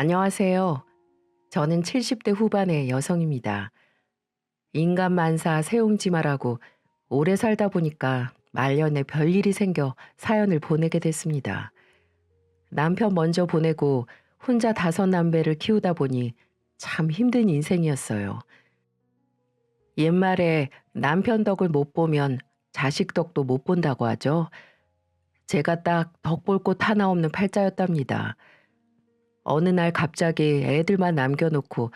안녕하세요. 저는 70대 후반의 여성입니다. 인간 만사 세옹지마라고 오래 살다 보니까 말년에 별일이 생겨 사연을 보내게 됐습니다. 남편 먼저 보내고 혼자 다섯 남배를 키우다 보니 참 힘든 인생이었어요. 옛말에 남편 덕을 못 보면 자식 덕도 못 본다고 하죠. 제가 딱 덕 볼 곳 하나 없는 팔자였답니다. 어느 날 갑자기 애들만 남겨놓고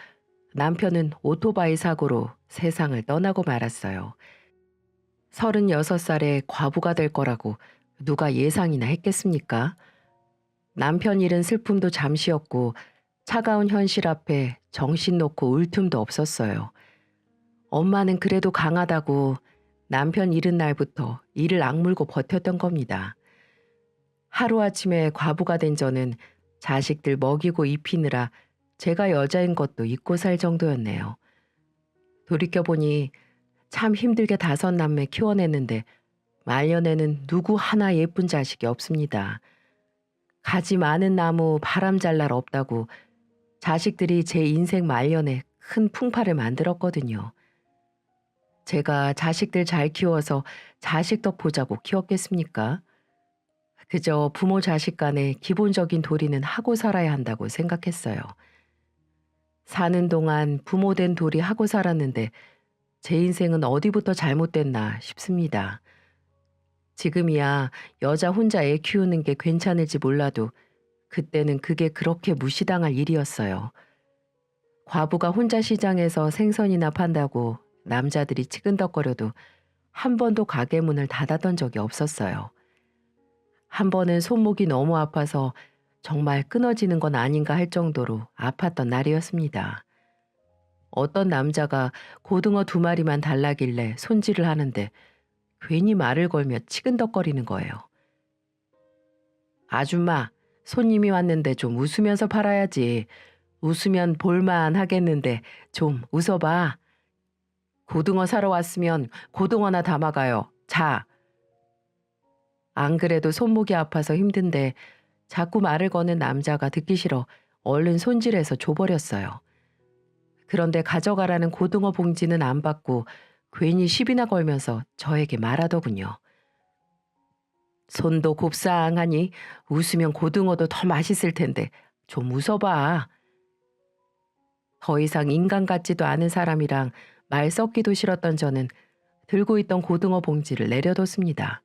남편은 오토바이 사고로 세상을 떠나고 말았어요. 36살에 과부가 될 거라고 누가 예상이나 했겠습니까? 남편 잃은 슬픔도 잠시였고 차가운 현실 앞에 정신 놓고 울 틈도 없었어요. 엄마는 그래도 강하다고 남편 잃은 날부터 이를 악물고 버텼던 겁니다. 하루아침에 과부가 된 저는 자식들 먹이고 입히느라 제가 여자인 것도 잊고 살 정도였네요. 돌이켜보니 참 힘들게 다섯 남매 키워냈는데 말년에는 누구 하나 예쁜 자식이 없습니다. 가지 많은 나무 바람 잘 날 없다고 자식들이 제 인생 말년에 큰 풍파를 만들었거든요. 제가 자식들 잘 키워서 자식 덕 보자고 키웠겠습니까? 그저 부모 자식 간의 기본적인 도리는 하고 살아야 한다고 생각했어요. 사는 동안 부모 된 도리 하고 살았는데 제 인생은 어디부터 잘못됐나 싶습니다. 지금이야 여자 혼자 애 키우는 게 괜찮을지 몰라도 그때는 그게 그렇게 무시당할 일이었어요. 과부가 혼자 시장에서 생선이나 판다고 남자들이 치근덕거려도 한 번도 가게 문을 닫았던 적이 없었어요. 한 번은 손목이 너무 아파서 정말 끊어지는 건 아닌가 할 정도로 아팠던 날이었습니다. 어떤 남자가 고등어 두 마리만 달라길래 손질을 하는데 괜히 말을 걸며 치근덕거리는 거예요. 아줌마, 손님이 왔는데 좀 웃으면서 팔아야지. 웃으면 볼만 하겠는데 좀 웃어봐. 고등어 사러 왔으면 고등어나 담아가요. 자. 안 그래도 손목이 아파서 힘든데 자꾸 말을 거는 남자가 듣기 싫어 얼른 손질해서 줘버렸어요. 그런데 가져가라는 고등어 봉지는 안 받고 괜히 시비나 걸면서 저에게 말하더군요. 손도 곱상하니 웃으면 고등어도 더 맛있을 텐데 좀 웃어봐. 더 이상 인간 같지도 않은 사람이랑 말 섞기도 싫었던 저는 들고 있던 고등어 봉지를 내려뒀습니다.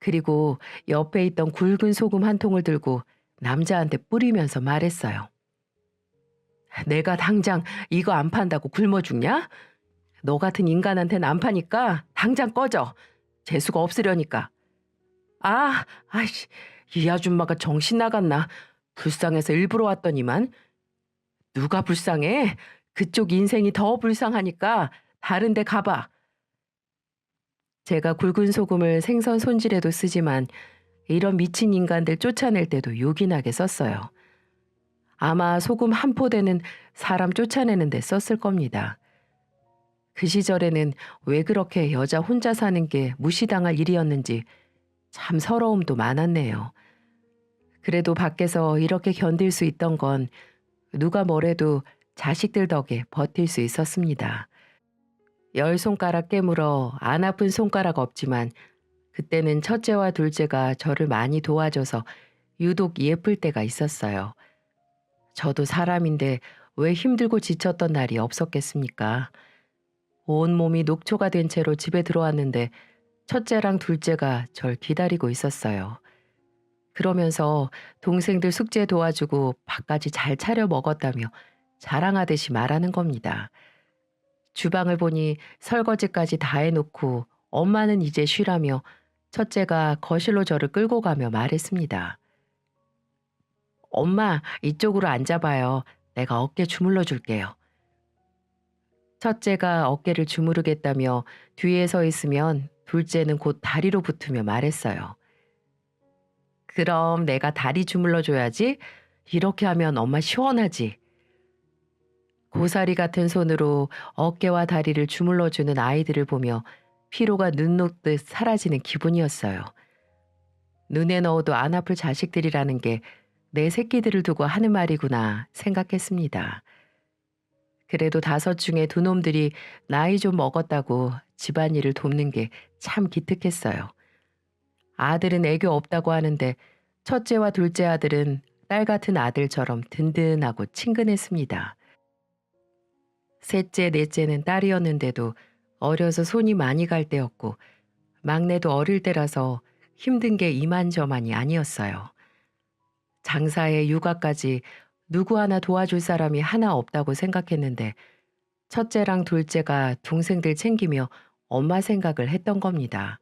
그리고 옆에 있던 굵은 소금 한 통을 들고 남자한테 뿌리면서 말했어요. 내가 당장 이거 안 판다고 굶어 죽냐? 너 같은 인간한테는 안 파니까 당장 꺼져. 재수가 없으려니까. 아이씨, 이 아줌마가 정신 나갔나? 불쌍해서 일부러 왔더니만. 누가 불쌍해? 그쪽 인생이 더 불쌍하니까 다른 데 가봐. 제가 굵은 소금을 생선 손질에도 쓰지만 이런 미친 인간들 쫓아낼 때도 요긴하게 썼어요. 아마 소금 한 포대는 사람 쫓아내는 데 썼을 겁니다. 그 시절에는 왜 그렇게 여자 혼자 사는 게 무시당할 일이었는지 참 서러움도 많았네요. 그래도 밖에서 이렇게 견딜 수 있던 건 누가 뭐래도 자식들 덕에 버틸 수 있었습니다. 열 손가락 깨물어 안 아픈 손가락 없지만 그때는 첫째와 둘째가 저를 많이 도와줘서 유독 예쁠 때가 있었어요. 저도 사람인데 왜 힘들고 지쳤던 날이 없었겠습니까? 온몸이 녹초가 된 채로 집에 들어왔는데 첫째랑 둘째가 절 기다리고 있었어요. 그러면서 동생들 숙제 도와주고 밥까지 잘 차려 먹었다며 자랑하듯이 말하는 겁니다. 주방을 보니 설거지까지 다 해놓고 엄마는 이제 쉬라며 첫째가 거실로 저를 끌고 가며 말했습니다. 엄마, 이쪽으로 앉아봐요. 내가 어깨 주물러 줄게요. 첫째가 어깨를 주무르겠다며 뒤에 서 있으면 둘째는 곧 다리로 붙으며 말했어요. 그럼 내가 다리 주물러 줘야지. 이렇게 하면 엄마 시원하지. 고사리 같은 손으로 어깨와 다리를 주물러주는 아이들을 보며 피로가 눈 녹듯 사라지는 기분이었어요. 눈에 넣어도 안 아플 자식들이라는 게 내 새끼들을 두고 하는 말이구나 생각했습니다. 그래도 다섯 중에 두 놈들이 나이 좀 먹었다고 집안일을 돕는 게 참 기특했어요. 아들은 애교 없다고 하는데 첫째와 둘째 아들은 딸 같은 아들처럼 든든하고 친근했습니다. 셋째, 넷째는 딸이었는데도 어려서 손이 많이 갈 때였고 막내도 어릴 때라서 힘든 게 이만저만이 아니었어요. 장사에 육아까지 누구 하나 도와줄 사람이 하나 없다고 생각했는데 첫째랑 둘째가 동생들 챙기며 엄마 생각을 했던 겁니다.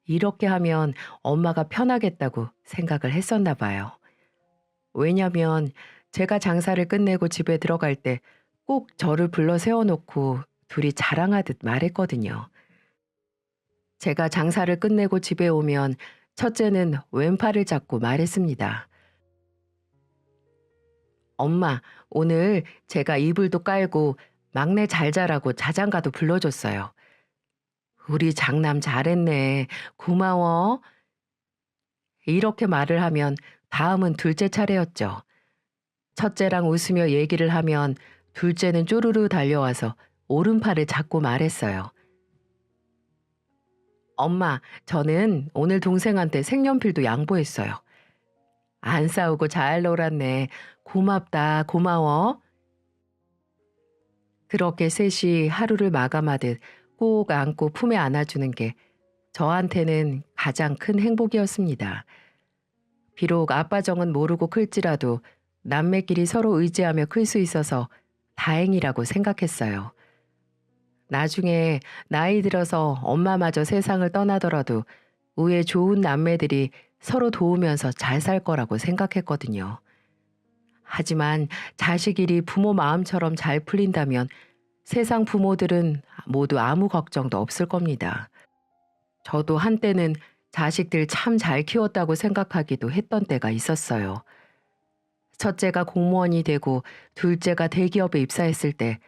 이렇게 하면 엄마가 편하겠다고 생각을 했었나 봐요. 왜냐면 제가 장사를 끝내고 집에 들어갈 때 꼭 저를 불러 세워놓고 둘이 자랑하듯 말했거든요. 제가 장사를 끝내고 집에 오면 첫째는 왼팔을 잡고 말했습니다. 엄마, 오늘 제가 이불도 깔고 막내 잘 자라고 자장가도 불러줬어요. 우리 장남 잘했네. 고마워. 이렇게 말을 하면 다음은 둘째 차례였죠. 첫째랑 웃으며 얘기를 하면 둘째는 쪼르르 달려와서 오른팔을 잡고 말했어요. 엄마, 저는 오늘 동생한테 색연필도 양보했어요. 안 싸우고 잘 놀았네. 고맙다, 고마워. 그렇게 셋이 하루를 마감하듯 꼭 안고 품에 안아주는 게 저한테는 가장 큰 행복이었습니다. 비록 아빠 정은 모르고 클지라도 남매끼리 서로 의지하며 클 수 있어서 다행이라고 생각했어요. 나중에 나이 들어서 엄마마저 세상을 떠나더라도 우애 좋은 남매들이 서로 도우면서 잘 살 거라고 생각했거든요. 하지만 자식 일이 부모 마음처럼 잘 풀린다면 세상 부모들은 모두 아무 걱정도 없을 겁니다. 저도 한때는 자식들 참 잘 키웠다고 생각하기도 했던 때가 있었어요. 첫째가 공무원이 되고 둘째가 대기업에 입사했을 때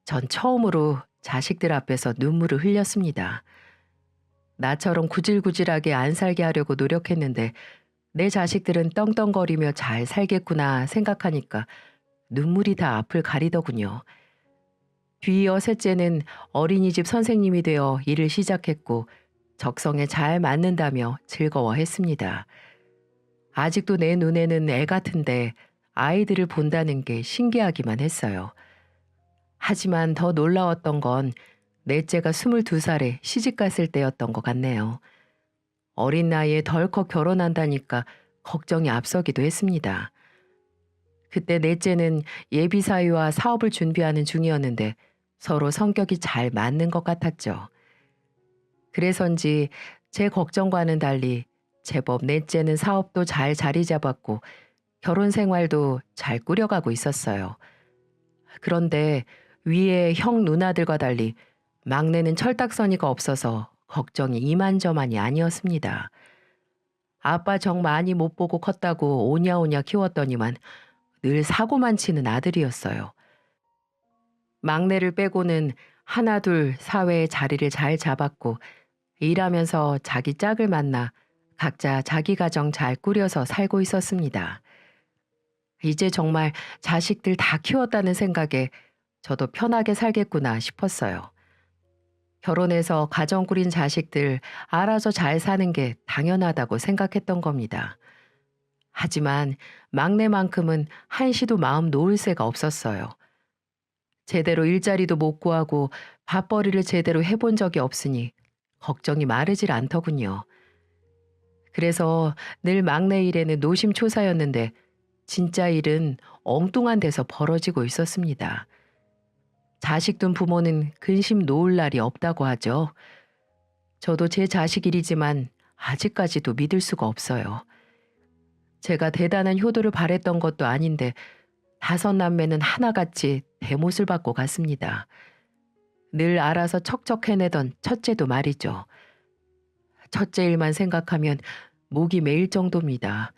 전 처음으로 자식들 앞에서 눈물을 흘렸습니다. 나처럼 구질구질하게 안 살게 하려고 노력했는데 내 자식들은 떵떵거리며 잘 살겠구나 생각하니까 눈물이 다 앞을 가리더군요. 뒤이어 셋째는 어린이집 선생님이 되어 일을 시작했고 적성에 잘 맞는다며 즐거워했습니다. 아직도 내 눈에는 애 같은데 아이들을 본다는 게 신기하기만 했어요. 하지만 더 놀라웠던 건 넷째가 22살에 시집갔을 때였던 것 같네요. 어린 나이에 덜컥 결혼한다니까 걱정이 앞서기도 했습니다. 그때 넷째는 예비사위와 사업을 준비하는 중이었는데 서로 성격이 잘 맞는 것 같았죠. 그래서인지 제 걱정과는 달리 제법 넷째는 사업도 잘 자리 잡았고 결혼 생활도 잘 꾸려가고 있었어요. 그런데 위에 형 누나들과 달리 막내는 철딱서니가 없어서 걱정이 이만저만이 아니었습니다. 아빠 정 많이 못 보고 컸다고 오냐오냐 키웠더니만 늘 사고만 치는 아들이었어요. 막내를 빼고는 하나 둘 사회의 자리를 잘 잡았고 일하면서 자기 짝을 만나 각자 자기 가정 잘 꾸려서 살고 있었습니다. 이제 정말 자식들 다 키웠다는 생각에 저도 편하게 살겠구나 싶었어요. 결혼해서 가정 꾸린 자식들 알아서 잘 사는 게 당연하다고 생각했던 겁니다. 하지만 막내만큼은 한시도 마음 놓을 새가 없었어요. 제대로 일자리도 못 구하고 밥벌이를 제대로 해본 적이 없으니 걱정이 마르질 않더군요. 그래서 늘 막내 일에는 노심초사였는데 진짜 일은 엉뚱한 데서 벌어지고 있었습니다. 자식 둔 부모는 근심 놓을 날이 없다고 하죠. 저도 제 자식 일이지만 아직까지도 믿을 수가 없어요. 제가 대단한 효도를 바랬던 것도 아닌데 다섯 남매는 하나같이 대못을 받고 갔습니다. 늘 알아서 척척 해내던 첫째도 말이죠. 첫째 일만 생각하면 목이 메일 정도입니다.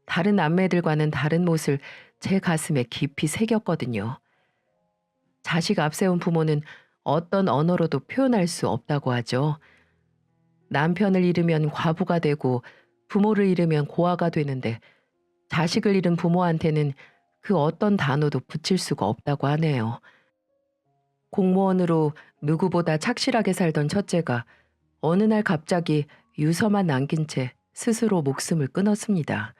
다른 남매들과는 다른 못을 제 가슴에 깊이 새겼거든요. 자식 앞세운 부모는 어떤 언어로도 표현할 수 없다고 하죠. 남편을 잃으면 과부가 되고 부모를 잃으면 고아가 되는데 자식을 잃은 부모한테는 그 어떤 단어도 붙일 수가 없다고 하네요. 공무원으로 누구보다 착실하게 살던 첫째가 어느 날 갑자기 유서만 남긴 채 스스로 목숨을 끊었습니다.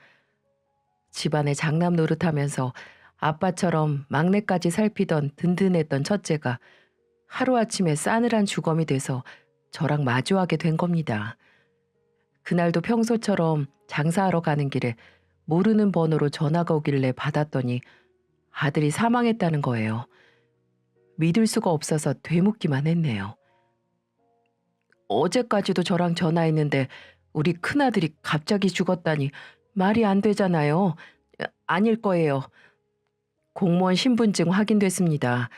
집안의 장남 노릇하면서 아빠처럼 막내까지 살피던 든든했던 첫째가 하루아침에 싸늘한 주검이 돼서 저랑 마주하게 된 겁니다. 그날도 평소처럼 장사하러 가는 길에 모르는 번호로 전화가 오길래 받았더니 아들이 사망했다는 거예요. 믿을 수가 없어서 되묻기만 했네요. 어제까지도 저랑 전화했는데 우리 큰아들이 갑자기 죽었다니 말이 안 되잖아요. 아닐 거예요. 공무원 신분증 확인됐습니다.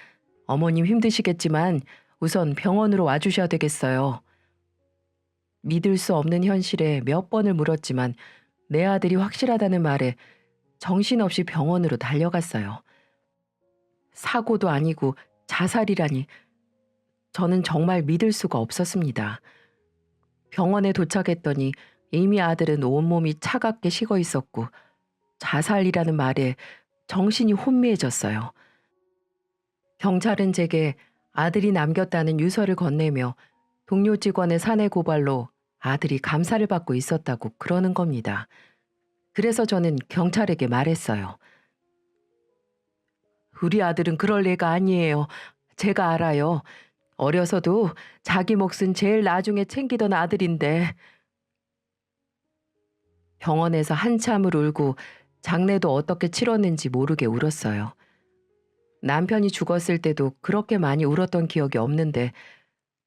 어머님 힘드시겠지만 우선 병원으로 와주셔야 되겠어요. 믿을 수 없는 현실에 몇 번을 물었지만 내 아들이 확실하다는 말에 정신없이 병원으로 달려갔어요. 사고도 아니고 자살이라니 저는 정말 믿을 수가 없었습니다. 병원에 도착했더니 이미 아들은 온몸이 차갑게 식어 있었고 자살이라는 말에 정신이 혼미해졌어요. 경찰은 제게 아들이 남겼다는 유서를 건네며 동료 직원의 사내 고발로 아들이 감사를 받고 있었다고 그러는 겁니다. 그래서 저는 경찰에게 말했어요. 우리 아들은 그럴 애가 아니에요. 제가 알아요. 어려서도 자기 몫은 제일 나중에 챙기던 아들인데. 병원에서 한참을 울고 장례도 어떻게 치렀는지 모르게 울었어요. 남편이 죽었을 때도 그렇게 많이 울었던 기억이 없는데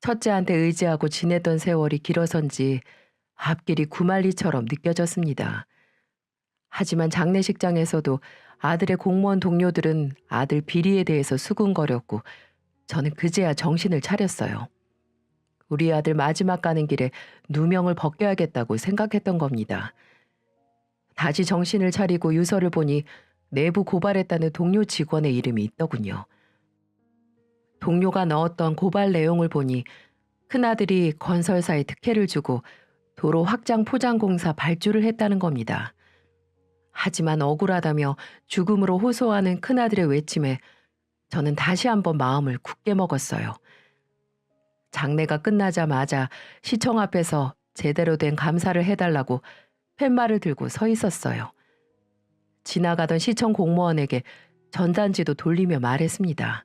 첫째한테 의지하고 지냈던 세월이 길어서인지 앞길이 구말리처럼 느껴졌습니다. 하지만 장례식장에서도 아들의 공무원 동료들은 아들 비리에 대해서 수군거렸고 저는 그제야 정신을 차렸어요. 우리 아들 마지막 가는 길에 누명을 벗겨야겠다고 생각했던 겁니다. 다시 정신을 차리고 유서를 보니 내부 고발했다는 동료 직원의 이름이 있더군요. 동료가 넣었던 고발 내용을 보니 큰아들이 건설사에 특혜를 주고 도로 확장 포장공사 발주를 했다는 겁니다. 하지만 억울하다며 죽음으로 호소하는 큰아들의 외침에 저는 다시 한번 마음을 굳게 먹었어요. 장례가 끝나자마자 시청 앞에서 제대로 된 감사를 해달라고 팻말을 들고 서 있었어요. 지나가던 시청 공무원에게 전단지도 돌리며 말했습니다.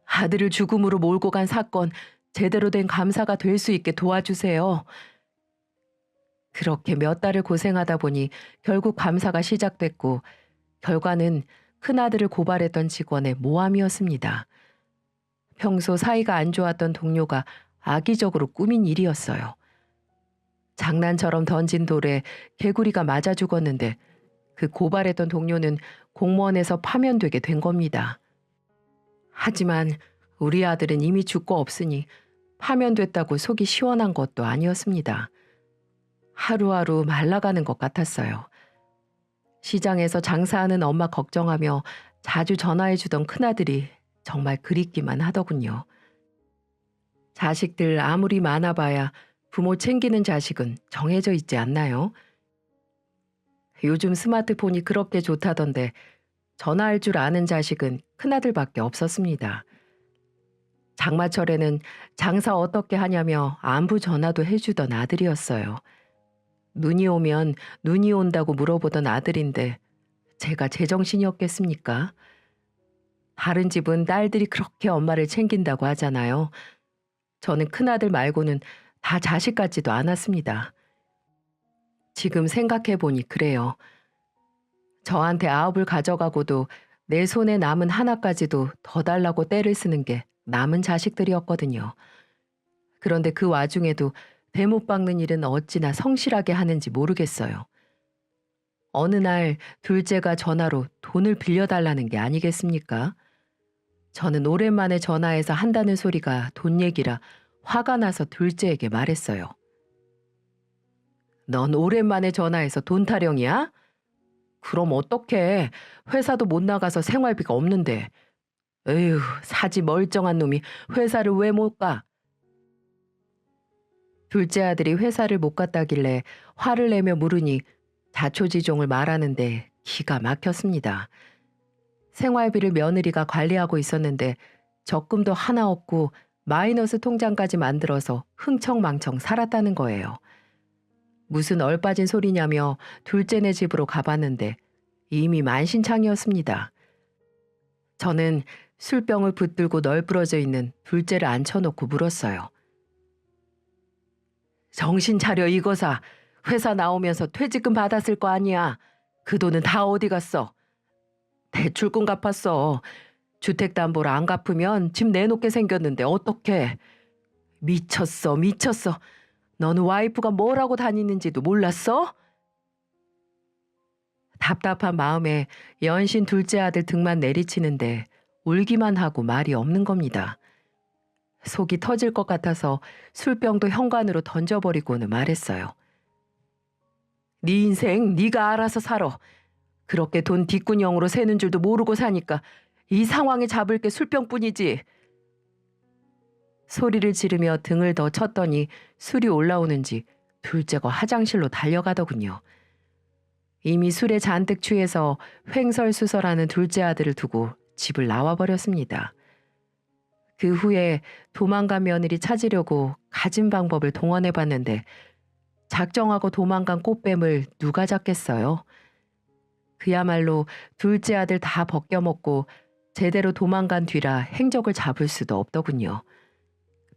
아들을 죽음으로 몰고 간 사건 제대로 된 감사가 될 수 있게 도와주세요. 그렇게 몇 달을 고생하다 보니 결국 감사가 시작됐고 결과는 큰아들을 고발했던 직원의 모함이었습니다. 평소 사이가 안 좋았던 동료가 악의적으로 꾸민 일이었어요. 장난처럼 던진 돌에 개구리가 맞아 죽었는데 그 고발했던 동료는 공무원에서 파면되게 된 겁니다. 하지만 우리 아들은 이미 죽고 없으니 파면됐다고 속이 시원한 것도 아니었습니다. 하루하루 말라가는 것 같았어요. 시장에서 장사하는 엄마 걱정하며 자주 전화해주던 큰아들이 정말 그립기만 하더군요. 자식들 아무리 많아봐야 부모 챙기는 자식은 정해져 있지 않나요? 요즘 스마트폰이 그렇게 좋다던데 전화할 줄 아는 자식은 큰아들밖에 없었습니다. 장마철에는 장사 어떻게 하냐며 안부 전화도 해주던 아들이었어요. 눈이 오면 눈이 온다고 물어보던 아들인데 제가 제정신이었겠습니까? 다른 집은 딸들이 그렇게 엄마를 챙긴다고 하잖아요. 저는 큰아들 말고는 다 자식 같지도 않았습니다. 지금 생각해보니 그래요. 저한테 아홉을 가져가고도 내 손에 남은 하나까지도 더 달라고 떼를 쓰는 게 남은 자식들이었거든요. 그런데 그 와중에도 대못 박는 일은 어찌나 성실하게 하는지 모르겠어요. 어느 날 둘째가 전화로 돈을 빌려달라는 게 아니겠습니까? 저는 오랜만에 전화해서 한다는 소리가 돈 얘기라 화가 나서 둘째에게 말했어요. 넌 오랜만에 전화해서 돈 타령이야? 그럼 어떡해. 회사도 못 나가서 생활비가 없는데. 에휴, 사지 멀쩡한 놈이 회사를 왜 못 가? 둘째 아들이 회사를 못 갔다길래 화를 내며 물으니 자초지종을 말하는데 기가 막혔습니다. 생활비를 며느리가 관리하고 있었는데 적금도 하나 없고 마이너스 통장까지 만들어서 흥청망청 살았다는 거예요. 무슨 얼빠진 소리냐며 둘째네 집으로 가봤는데 이미 만신창이었습니다. 저는 술병을 붙들고 널브러져 있는 둘째를 앉혀놓고 물었어요. 정신 차려 이거사. 회사 나오면서 퇴직금 받았을 거 아니야. 그 돈은 다 어디 갔어? 대출금 갚았어. 주택담보를 안 갚으면 집 내놓게 생겼는데 어떡해. 미쳤어 미쳤어. 너는 와이프가 뭐라고 다니는지도 몰랐어? 답답한 마음에 연신 둘째 아들 등만 내리치는데 울기만 하고 말이 없는 겁니다. 속이 터질 것 같아서 술병도 현관으로 던져버리고는 말했어요. 네 인생 네가 알아서 살아. 그렇게 돈 뒷구녕으로 새는 줄도 모르고 사니까 이 상황에 잡을 게 술병뿐이지. 소리를 지르며 등을 더 쳤더니 술이 올라오는지 둘째가 화장실로 달려가더군요. 이미 술에 잔뜩 취해서 횡설수설하는 둘째 아들을 두고 집을 나와버렸습니다. 그 후에 도망간 며느리 찾으려고 가진 방법을 동원해봤는데 작정하고 도망간 꽃뱀을 누가 잡겠어요? 그야말로 둘째 아들 다 벗겨먹고 제대로 도망간 뒤라 행적을 잡을 수도 없더군요.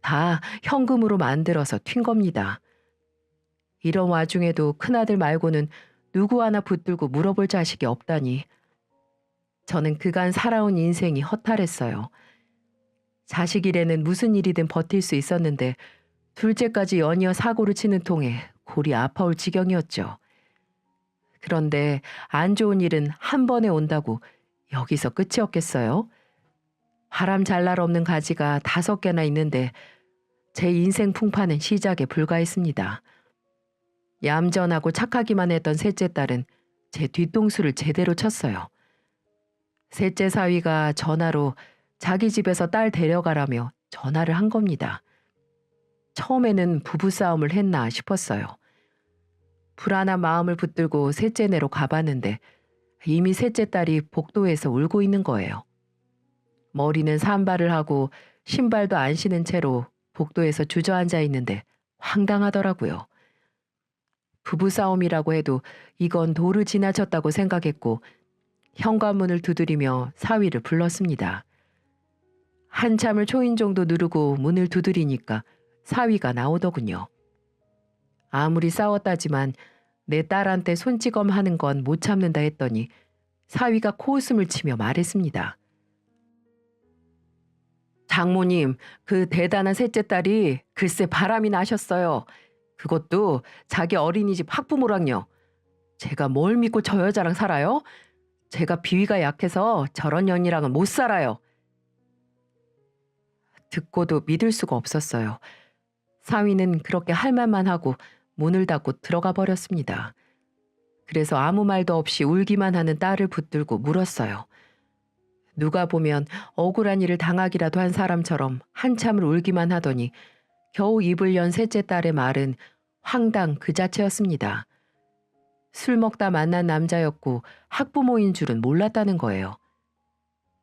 다 현금으로 만들어서 튄 겁니다. 이런 와중에도 큰아들 말고는 누구 하나 붙들고 물어볼 자식이 없다니. 저는 그간 살아온 인생이 허탈했어요. 자식 일에는 무슨 일이든 버틸 수 있었는데 둘째까지 연이어 사고를 치는 통에 골이 아파올 지경이었죠. 그런데 안 좋은 일은 한 번에 온다고 여기서 끝이었겠어요? 바람 잘 날 없는 가지가 5개나 있는데 제 인생 풍파는 시작에 불과했습니다. 얌전하고 착하기만 했던 셋째 딸은 제 뒤통수를 제대로 쳤어요. 셋째 사위가 전화로 자기 집에서 딸 데려가라며 전화를 한 겁니다. 처음에는 부부싸움을 했나 싶었어요. 불안한 마음을 붙들고 셋째네로 가봤는데 이미 셋째 딸이 복도에서 울고 있는 거예요. 머리는 산발을 하고 신발도 안 신은 채로 복도에서 주저앉아 있는데 황당하더라고요. 부부싸움이라고 해도 이건 도를 지나쳤다고 생각했고 현관문을 두드리며 사위를 불렀습니다. 한참을 초인종도 누르고 문을 두드리니까 사위가 나오더군요. 아무리 싸웠다지만 내 딸한테 손찌검 하는 건 못 참는다 했더니 사위가 코웃음을 치며 말했습니다. 장모님, 그 대단한 셋째 딸이 글쎄 바람이 나셨어요. 그것도 자기 어린이집 학부모랑요. 제가 뭘 믿고 저 여자랑 살아요? 제가 비위가 약해서 저런 년이랑은 못 살아요. 듣고도 믿을 수가 없었어요. 사위는 그렇게 할 말만 하고 문을 닫고 들어가 버렸습니다. 그래서 아무 말도 없이 울기만 하는 딸을 붙들고 물었어요. 누가 보면 억울한 일을 당하기라도 한 사람처럼 한참을 울기만 하더니 겨우 입을 연 셋째 딸의 말은 황당 그 자체였습니다. 술 먹다 만난 남자였고 학부모인 줄은 몰랐다는 거예요.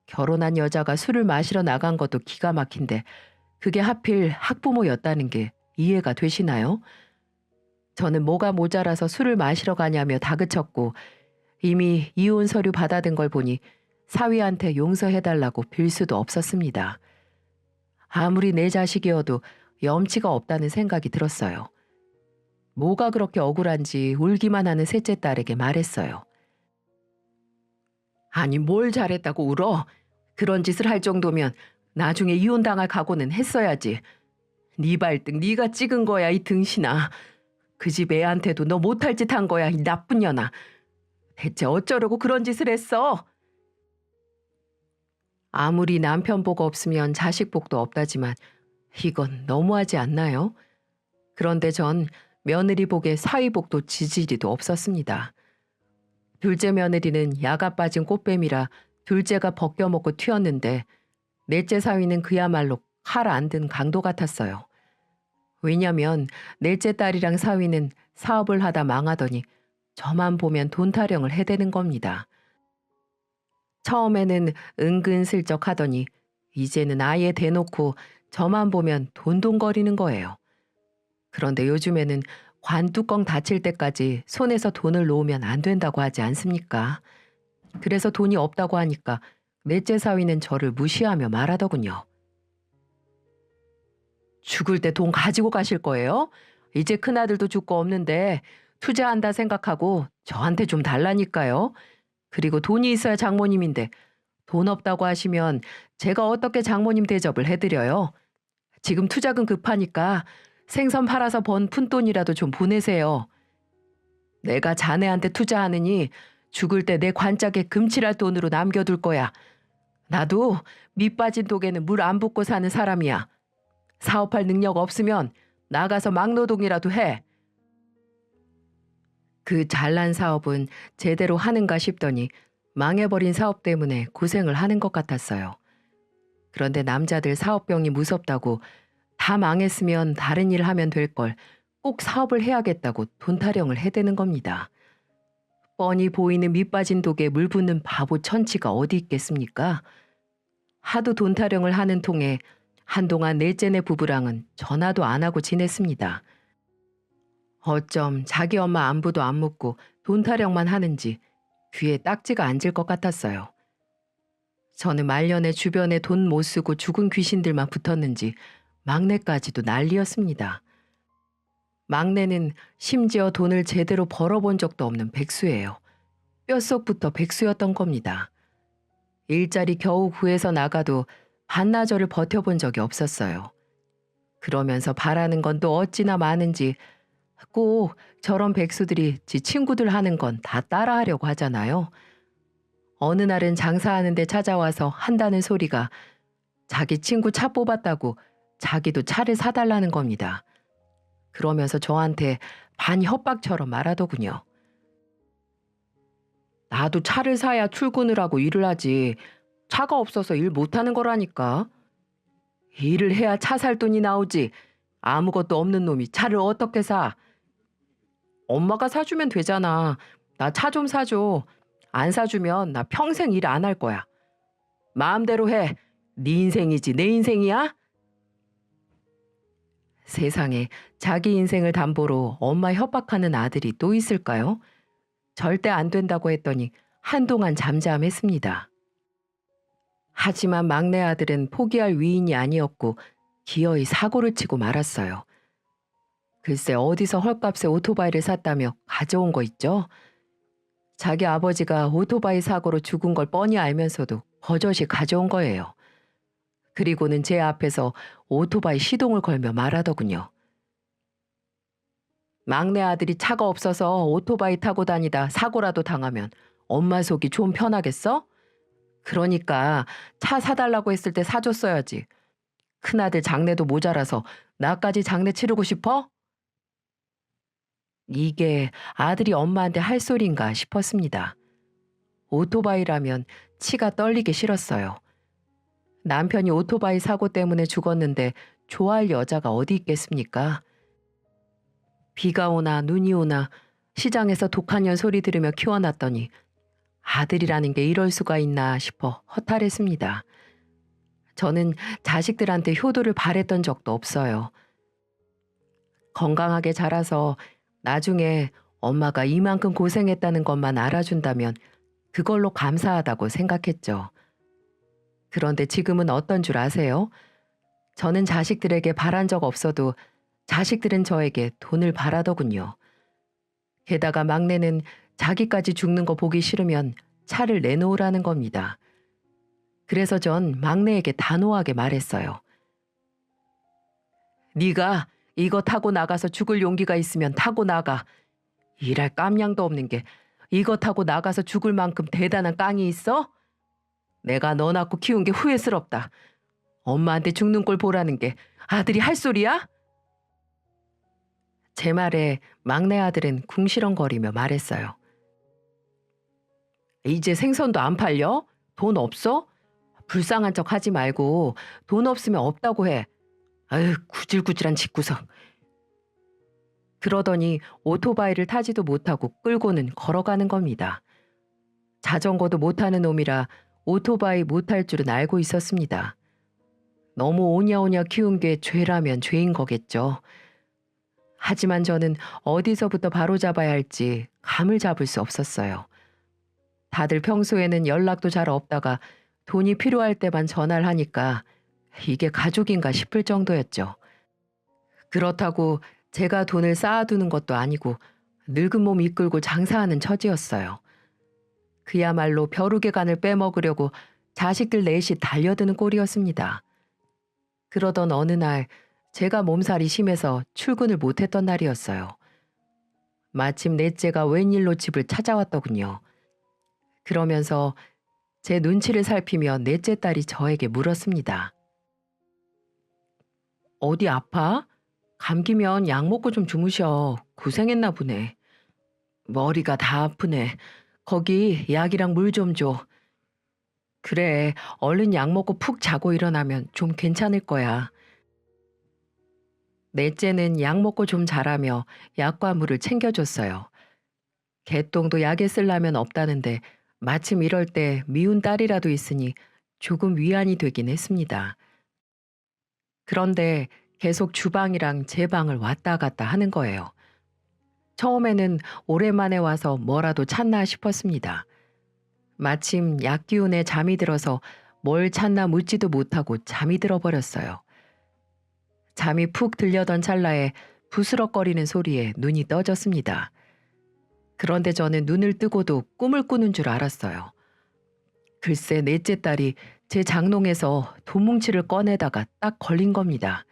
결혼한 여자가 술을 마시러 나간 것도 기가 막힌데 그게 하필 학부모였다는 게 이해가 되시나요? 저는 뭐가 모자라서 술을 마시러 가냐며 다그쳤고 이미 이혼 서류 받아든 걸 보니 사위한테 용서해달라고 빌 수도 없었습니다. 아무리 내 자식이어도 염치가 없다는 생각이 들었어요. 뭐가 그렇게 억울한지 울기만 하는 셋째 딸에게 말했어요. 아니 뭘 잘했다고 울어? 그런 짓을 할 정도면 나중에 이혼당할 각오는 했어야지. 네 발등 네가 찍은 거야 이 등신아. 그 집 애한테도 너 못할 짓 한 거야 이 나쁜 년아. 대체 어쩌려고 그런 짓을 했어? 아무리 남편 복 없으면 자식 복도 없다지만 이건 너무하지 않나요? 그런데 전 며느리 복에 사위 복도 지지리도 없었습니다. 둘째 며느리는 야가 빠진 꽃뱀이라 둘째가 벗겨먹고 튀었는데 넷째 사위는 그야말로 칼 안 든 강도 같았어요. 왜냐면 넷째 딸이랑 사위는 사업을 하다 망하더니 저만 보면 돈 타령을 해대는 겁니다. 처음에는 은근슬쩍 하더니 이제는 아예 대놓고 저만 보면 돈돈거리는 거예요. 그런데 요즘에는 관뚜껑 닫힐 때까지 손에서 돈을 놓으면 안 된다고 하지 않습니까? 그래서 돈이 없다고 하니까 넷째 사위는 저를 무시하며 말하더군요. 죽을 때 돈 가지고 가실 거예요? 이제 큰아들도 죽고 없는데 투자한다 생각하고 저한테 좀 달라니까요. 그리고 돈이 있어야 장모님인데 돈 없다고 하시면 제가 어떻게 장모님 대접을 해드려요? 지금 투자금 급하니까 생선 팔아서 번 푼돈이라도 좀 보내세요. 내가 자네한테 투자하느니 죽을 때 내 관짝에 금칠할 돈으로 남겨둘 거야. 나도 밑 빠진 독에는 물 안 붓고 사는 사람이야. 사업할 능력 없으면 나가서 막노동이라도 해. 그 잘난 사업은 제대로 하는가 싶더니 망해버린 사업 때문에 고생을 하는 것 같았어요. 그런데 남자들 사업병이 무섭다고 다 망했으면 다른 일 하면 될 걸 꼭 사업을 해야겠다고 돈 타령을 해대는 겁니다. 뻔히 보이는 밑 빠진 독에 물 붓는 바보 천치가 어디 있겠습니까? 하도 돈 타령을 하는 통에 한동안 넷째네 부부랑은 전화도 안 하고 지냈습니다. 어쩜 자기 엄마 안부도 안 묻고 돈 타령만 하는지 귀에 딱지가 앉을 것 같았어요. 저는 말년에 주변에 돈 못 쓰고 죽은 귀신들만 붙었는지 막내까지도 난리였습니다. 막내는 심지어 돈을 제대로 벌어본 적도 없는 백수예요. 뼛속부터 백수였던 겁니다. 일자리 겨우 구해서 나가도 반나절을 버텨본 적이 없었어요. 그러면서 바라는 건 또 어찌나 많은지 꼭 저런 백수들이 지 친구들 하는 건 다 따라하려고 하잖아요. 어느 날은 장사하는데 찾아와서 한다는 소리가 자기 친구 차 뽑았다고 자기도 차를 사달라는 겁니다. 그러면서 저한테 반협박처럼 말하더군요. 나도 차를 사야 출근을 하고 일을 하지. 차가 없어서 일 못하는 거라니까. 일을 해야 차 살 돈이 나오지. 아무것도 없는 놈이 차를 어떻게 사? 엄마가 사주면 되잖아. 나 차 좀 사줘. 안 사주면 나 평생 일 안 할 거야. 마음대로 해. 네 인생이지 내 인생이야? 세상에 자기 인생을 담보로 엄마 협박하는 아들이 또 있을까요? 절대 안 된다고 했더니 한동안 잠잠했습니다. 하지만 막내 아들은 포기할 위인이 아니었고 기어이 사고를 치고 말았어요. 글쎄 어디서 헐값에 오토바이를 샀다며 가져온 거 있죠? 자기 아버지가 오토바이 사고로 죽은 걸 뻔히 알면서도 버젓이 가져온 거예요. 그리고는 제 앞에서 오토바이 시동을 걸며 말하더군요. 막내 아들이 차가 없어서 오토바이 타고 다니다 사고라도 당하면 엄마 속이 좀 편하겠어? 그러니까 차 사달라고 했을 때 사줬어야지. 큰아들 장례도 모자라서 나까지 장례 치르고 싶어? 이게 아들이 엄마한테 할 소린가 싶었습니다. 오토바이라면 치가 떨리기 싫었어요. 남편이 오토바이 사고 때문에 죽었는데 좋아할 여자가 어디 있겠습니까? 비가 오나 눈이 오나 시장에서 독한년 소리 들으며 키워놨더니 아들이라는 게 이럴 수가 있나 싶어 허탈했습니다. 저는 자식들한테 효도를 바랬던 적도 없어요. 건강하게 자라서 나중에 엄마가 이만큼 고생했다는 것만 알아준다면 그걸로 감사하다고 생각했죠. 그런데 지금은 어떤 줄 아세요? 저는 자식들에게 바란 적 없어도 자식들은 저에게 돈을 바라더군요. 게다가 막내는 자기까지 죽는 거 보기 싫으면 차를 내놓으라는 겁니다. 그래서 전 막내에게 단호하게 말했어요. 네가 이거 타고 나가서 죽을 용기가 있으면 타고 나가. 일할 깜냥도 없는 게 이거 타고 나가서 죽을 만큼 대단한 깡이 있어? 내가 너 낳고 키운 게 후회스럽다. 엄마한테 죽는 꼴 보라는 게 아들이 할 소리야? 제 말에 막내 아들은 궁시렁거리며 말했어요. 이제 생선도 안 팔려? 돈 없어? 불쌍한 척 하지 말고 돈 없으면 없다고 해. 아유 구질구질한 집구석. 그러더니 오토바이를 타지도 못하고 끌고는 걸어가는 겁니다. 자전거도 못하는 놈이라 오토바이 못할 줄은 알고 있었습니다. 너무 오냐오냐 키운 게 죄라면 죄인 거겠죠. 하지만 저는 어디서부터 바로잡아야 할지 감을 잡을 수 없었어요. 다들 평소에는 연락도 잘 없다가 돈이 필요할 때만 전화를 하니까 이게 가족인가 싶을 정도였죠. 그렇다고 제가 돈을 쌓아두는 것도 아니고 늙은 몸 이끌고 장사하는 처지였어요. 그야말로 벼룩의 간을 빼먹으려고 자식들 넷이 달려드는 꼴이었습니다. 그러던 어느 날 제가 몸살이 심해서 출근을 못했던 날이었어요. 마침 넷째가 웬일로 집을 찾아왔더군요. 그러면서 제 눈치를 살피며 넷째 딸이 저에게 물었습니다. 어디 아파? 감기면 약 먹고 좀 주무셔. 고생했나 보네. 머리가 다 아프네. 거기 약이랑 물 좀 줘. 그래, 얼른 약 먹고 푹 자고 일어나면 좀 괜찮을 거야. 넷째는 약 먹고 좀 자라며 약과 물을 챙겨줬어요. 개똥도 약에 쓰려면 없다는데 마침 이럴 때 미운 딸이라도 있으니 조금 위안이 되긴 했습니다. 그런데 계속 주방이랑 제 방을 왔다 갔다 하는 거예요. 처음에는 오랜만에 와서 뭐라도 찾나 싶었습니다. 마침 약 기운에 잠이 들어서 뭘 찾나 묻지도 못하고 잠이 들어버렸어요. 잠이 푹 들려던 찰나에 부스럭거리는 소리에 눈이 떠졌습니다. 그런데 저는 눈을 뜨고도 꿈을 꾸는 줄 알았어요. 글쎄 넷째 딸이 제 장롱에서 돈뭉치를 꺼내다가 딱 걸린 겁니다.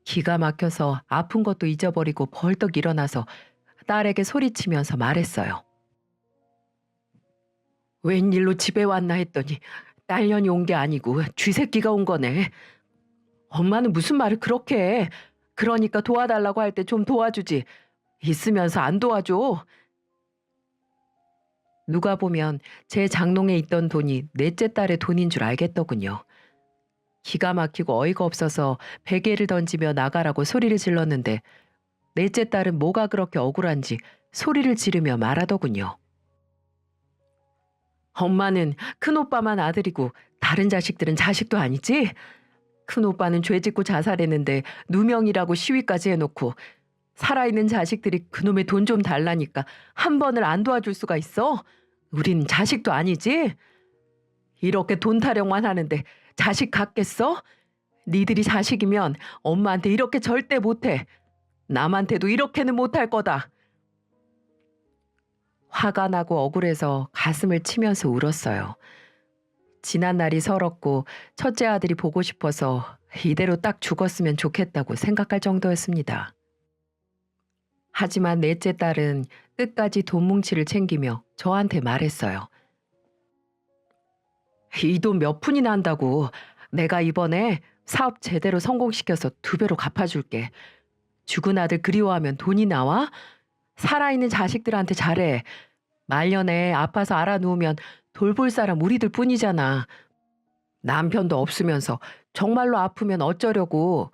기가 막혀서 아픈 것도 잊어버리고 벌떡 일어나서 딸에게 소리치면서 말했어요. 웬일로 집에 왔나 했더니 딸년이 온 게 아니고 쥐새끼가 온 거네. 엄마는 무슨 말을 그렇게 해. 그러니까 도와달라고 할 때 좀 도와주지. 있으면서 안 도와줘. 누가 보면 제 장롱에 있던 돈이 넷째 딸의 돈인 줄 알겠더군요. 기가 막히고 어이가 없어서 베개를 던지며 나가라고 소리를 질렀는데 넷째 딸은 뭐가 그렇게 억울한지 소리를 지르며 말하더군요. 엄마는 큰오빠만 아들이고 다른 자식들은 자식도 아니지? 큰오빠는 죄짓고 자살했는데 누명이라고 시위까지 해놓고 살아있는 자식들이 그놈의 돈 좀 달라니까 한 번을 안 도와줄 수가 있어? 우린 자식도 아니지? 이렇게 돈 타령만 하는데 자식 같겠어? 니들이 자식이면 엄마한테 이렇게 절대 못해. 남한테도 이렇게는 못할 거다. 화가 나고 억울해서 가슴을 치면서 울었어요. 지난 날이 서럽고 첫째 아들이 보고 싶어서 이대로 딱 죽었으면 좋겠다고 생각할 정도였습니다. 하지만 넷째 딸은 끝까지 돈뭉치를 챙기며 저한테 말했어요. 이 돈 몇 푼이나 한다고. 내가 이번에 사업 제대로 성공시켜서 2배로 갚아줄게. 죽은 아들 그리워하면 돈이 나와? 살아있는 자식들한테 잘해. 말년에 아파서 알아누우면 돌볼 사람 우리들 뿐이잖아. 남편도 없으면서 정말로 아프면 어쩌려고.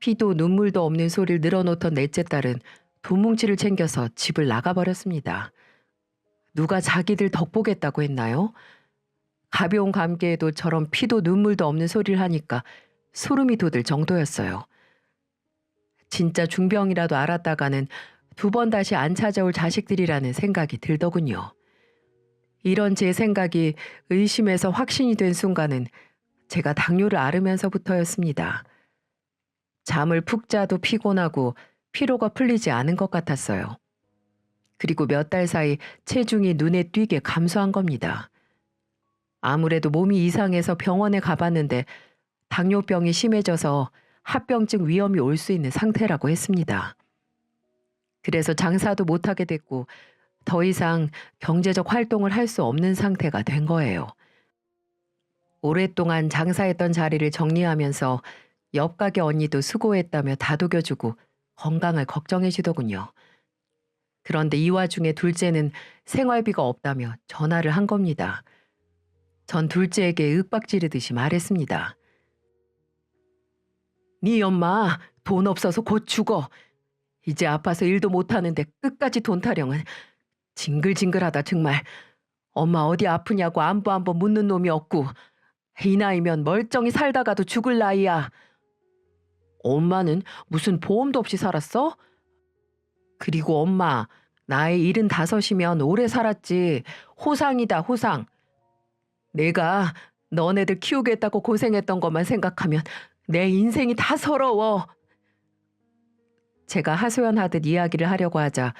피도 눈물도 없는 소리를 늘어놓던 넷째 딸은 돈뭉치를 챙겨서 집을 나가버렸습니다. 누가 자기들 덕보겠다고 했나요? 가벼운 감기에도 저런 피도 눈물도 없는 소리를 하니까 소름이 돋을 정도였어요. 진짜 중병이라도 알았다가는 2번 다시 안 찾아올 자식들이라는 생각이 들더군요. 이런 제 생각이 의심에서 확신이 된 순간은 제가 당뇨를 앓으면서부터였습니다. 잠을 푹 자도 피곤하고 피로가 풀리지 않은 것 같았어요. 그리고 몇 달 사이 체중이 눈에 띄게 감소한 겁니다. 아무래도 몸이 이상해서 병원에 가봤는데 당뇨병이 심해져서 합병증 위험이 올 수 있는 상태라고 했습니다. 그래서 장사도 못하게 됐고 더 이상 경제적 활동을 할 수 없는 상태가 된 거예요. 오랫동안 장사했던 자리를 정리하면서 옆 가게 언니도 수고했다며 다독여주고 건강을 걱정해주더군요. 그런데 이 와중에 둘째는 생활비가 없다며 전화를 한 겁니다. 전 둘째에게 윽박지르듯이 말했습니다. 네 엄마 돈 없어서 곧 죽어. 이제 아파서 일도 못하는데 끝까지 돈 타령은 징글징글하다 정말. 엄마 어디 아프냐고 안부 한번 묻는 놈이 없고 이 나이면 멀쩡히 살다가도 죽을 나이야. 엄마는 무슨 보험도 없이 살았어? 그리고 엄마 나이 75이면 오래 살았지. 호상이다 호상. 내가 너네들 키우겠다고 고생했던 것만 생각하면 내 인생이 다 서러워. 제가 하소연하듯 이야기를 하려고 하자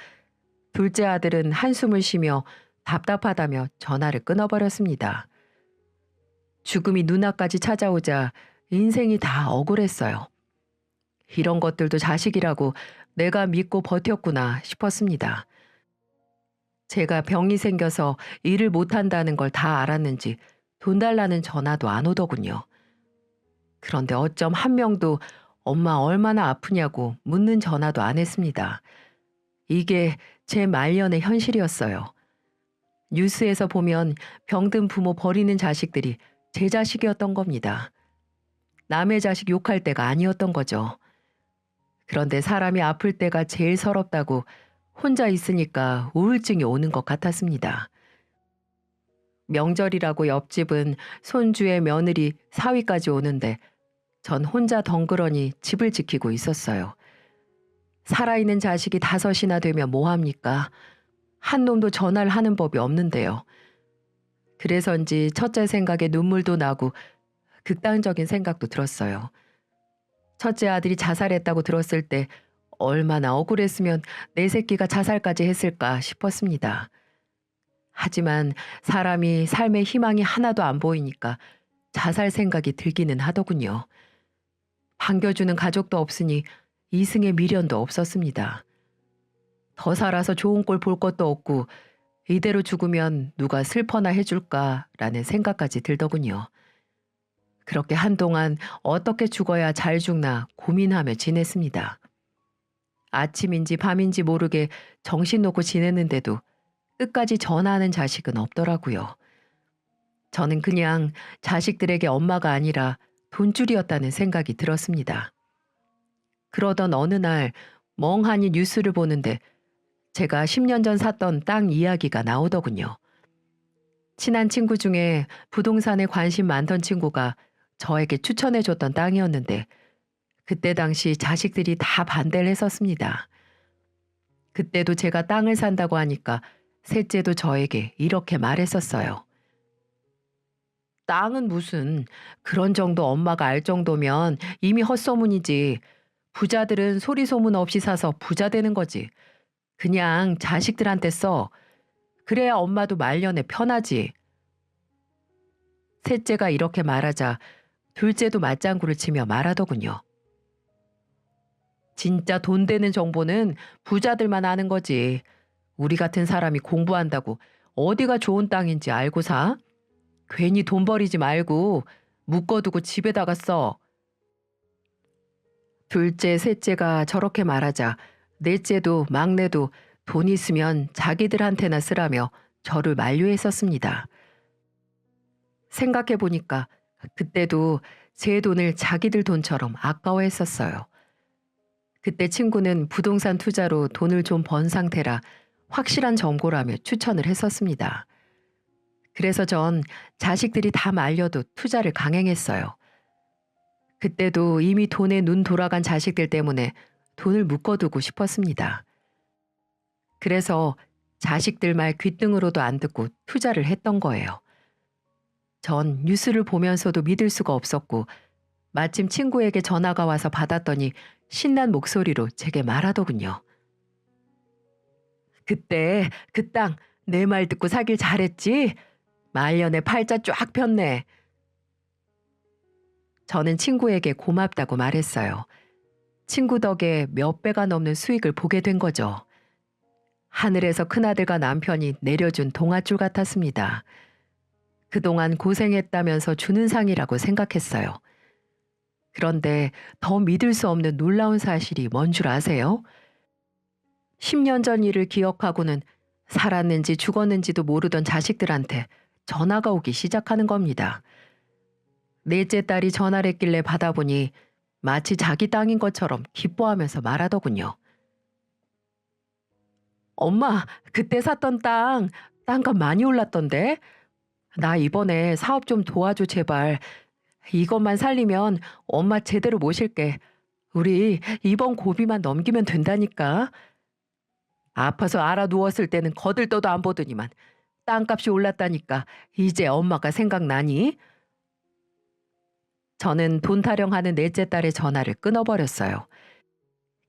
둘째 아들은 한숨을 쉬며 답답하다며 전화를 끊어버렸습니다. 죽음이 눈앞까지 찾아오자 인생이 다 억울했어요. 이런 것들도 자식이라고 내가 믿고 버텼구나 싶었습니다. 제가 병이 생겨서 일을 못한다는 걸 다 알았는지 돈 달라는 전화도 안 오더군요. 그런데 어쩜 한 명도 엄마 얼마나 아프냐고 묻는 전화도 안 했습니다. 이게 제 말년의 현실이었어요. 뉴스에서 보면 병든 부모 버리는 자식들이 제 자식이었던 겁니다. 남의 자식 욕할 때가 아니었던 거죠. 그런데 사람이 아플 때가 제일 서럽다고 혼자 있으니까 우울증이 오는 것 같았습니다. 명절이라고 옆집은 손주의 며느리 사위까지 오는데 전 혼자 덩그러니 집을 지키고 있었어요. 살아있는 자식이 5이나 되면 뭐합니까? 한 놈도 전화를 하는 법이 없는데요. 그래서인지 첫째 생각에 눈물도 나고 극단적인 생각도 들었어요. 첫째 아들이 자살했다고 들었을 때 얼마나 억울했으면 내 새끼가 자살까지 했을까 싶었습니다. 하지만 사람이 삶의 희망이 하나도 안 보이니까 자살 생각이 들기는 하더군요. 반겨주는 가족도 없으니 이승의 미련도 없었습니다. 더 살아서 좋은 꼴 볼 것도 없고 이대로 죽으면 누가 슬퍼나 해줄까라는 생각까지 들더군요. 그렇게 한동안 어떻게 죽어야 잘 죽나 고민하며 지냈습니다. 아침인지 밤인지 모르게 정신 놓고 지냈는데도 끝까지 전화하는 자식은 없더라고요. 저는 그냥 자식들에게 엄마가 아니라 돈줄이었다는 생각이 들었습니다. 그러던 어느 날 멍하니 뉴스를 보는데 제가 10년 전 샀던 땅 이야기가 나오더군요. 친한 친구 중에 부동산에 관심 많던 친구가 저에게 추천해줬던 땅이었는데 그때 당시 자식들이 다 반대를 했었습니다. 그때도 제가 땅을 산다고 하니까 셋째도 저에게 이렇게 말했었어요. 땅은 무슨, 그런 정도 엄마가 알 정도면 이미 헛소문이지. 부자들은 소리 소문 없이 사서 부자 되는 거지. 그냥 자식들한테 써. 그래야 엄마도 말년에 편하지. 셋째가 이렇게 말하자 둘째도 맞장구를 치며 말하더군요. 진짜 돈 되는 정보는 부자들만 아는 거지. 우리 같은 사람이 공부한다고 어디가 좋은 땅인지 알고 사? 괜히 돈 버리지 말고 묶어두고 집에다가 써. 둘째, 셋째가 저렇게 말하자 넷째도 막내도 돈 있으면 자기들한테나 쓰라며 저를 만류했었습니다. 생각해보니까 그때도 제 돈을 자기들 돈처럼 아까워했었어요. 그때 친구는 부동산 투자로 돈을 좀 번 상태라 확실한 정보라며 추천을 했었습니다. 그래서 전 자식들이 다 말려도 투자를 강행했어요. 그때도 이미 돈에 눈 돌아간 자식들 때문에 돈을 묶어두고 싶었습니다. 그래서 자식들 말 귓등으로도 안 듣고 투자를 했던 거예요. 전 뉴스를 보면서도 믿을 수가 없었고 마침 친구에게 전화가 와서 받았더니 신난 목소리로 제게 말하더군요. 그때 그 땅 내 말 듣고 사길 잘했지? 말년에 팔자 쫙 폈네. 저는 친구에게 고맙다고 말했어요. 친구 덕에 몇 배가 넘는 수익을 보게 된 거죠. 하늘에서 큰아들과 남편이 내려준 동아줄 같았습니다. 그동안 고생했다면서 주는 상이라고 생각했어요. 그런데 더 믿을 수 없는 놀라운 사실이 뭔 줄 아세요? 10년 전 일을 기억하고는 살았는지 죽었는지도 모르던 자식들한테 전화가 오기 시작하는 겁니다. 넷째 딸이 전화를 했길래 받아보니 마치 자기 땅인 것처럼 기뻐하면서 말하더군요. 엄마, 그때 샀던 땅값 많이 올랐던데? 나 이번에 사업 좀 도와줘, 제발. 이것만 살리면 엄마 제대로 모실게. 우리 이번 고비만 넘기면 된다니까. 아파서 알아 누웠을 때는 거들떠도 안 보더니만 땅값이 올랐다니까 이제 엄마가 생각나니? 저는 돈 타령하는 넷째 딸의 전화를 끊어버렸어요.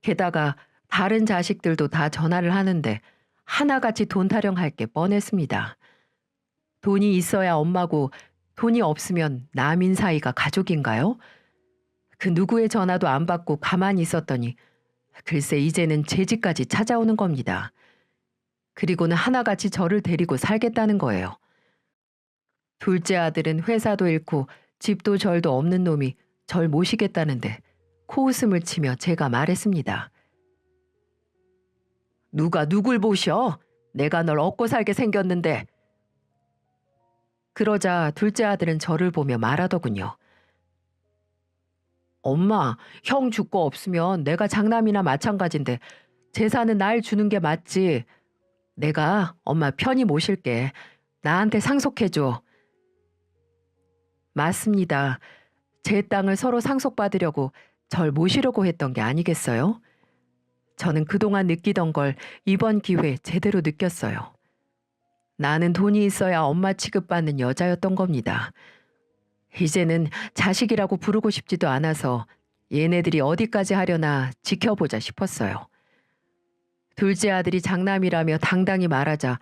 게다가 다른 자식들도 다 전화를 하는데 하나같이 돈 타령할 게 뻔했습니다. 돈이 있어야 엄마고 돈이 없으면 남인 사이가 가족인가요? 그 누구의 전화도 안 받고 가만히 있었더니 글쎄 이제는 제 집까지 찾아오는 겁니다. 그리고는 하나같이 저를 데리고 살겠다는 거예요. 둘째 아들은 회사도 잃고 집도 절도 없는 놈이 절 모시겠다는데 코웃음을 치며 제가 말했습니다. 누가 누굴 보셔? 내가 널 얻고 살게 생겼는데. 그러자 둘째 아들은 저를 보며 말하더군요. 엄마, 형 죽고 없으면 내가 장남이나 마찬가지인데 재산은 날 주는 게 맞지. 내가 엄마 편히 모실게. 나한테 상속해줘. 맞습니다. 제 땅을 서로 상속받으려고 절 모시려고 했던 게 아니겠어요? 저는 그동안 느끼던 걸 이번 기회에 제대로 느꼈어요. 나는 돈이 있어야 엄마 취급받는 여자였던 겁니다. 이제는 자식이라고 부르고 싶지도 않아서 얘네들이 어디까지 하려나 지켜보자 싶었어요. 둘째 아들이 장남이라며 당당히 말하자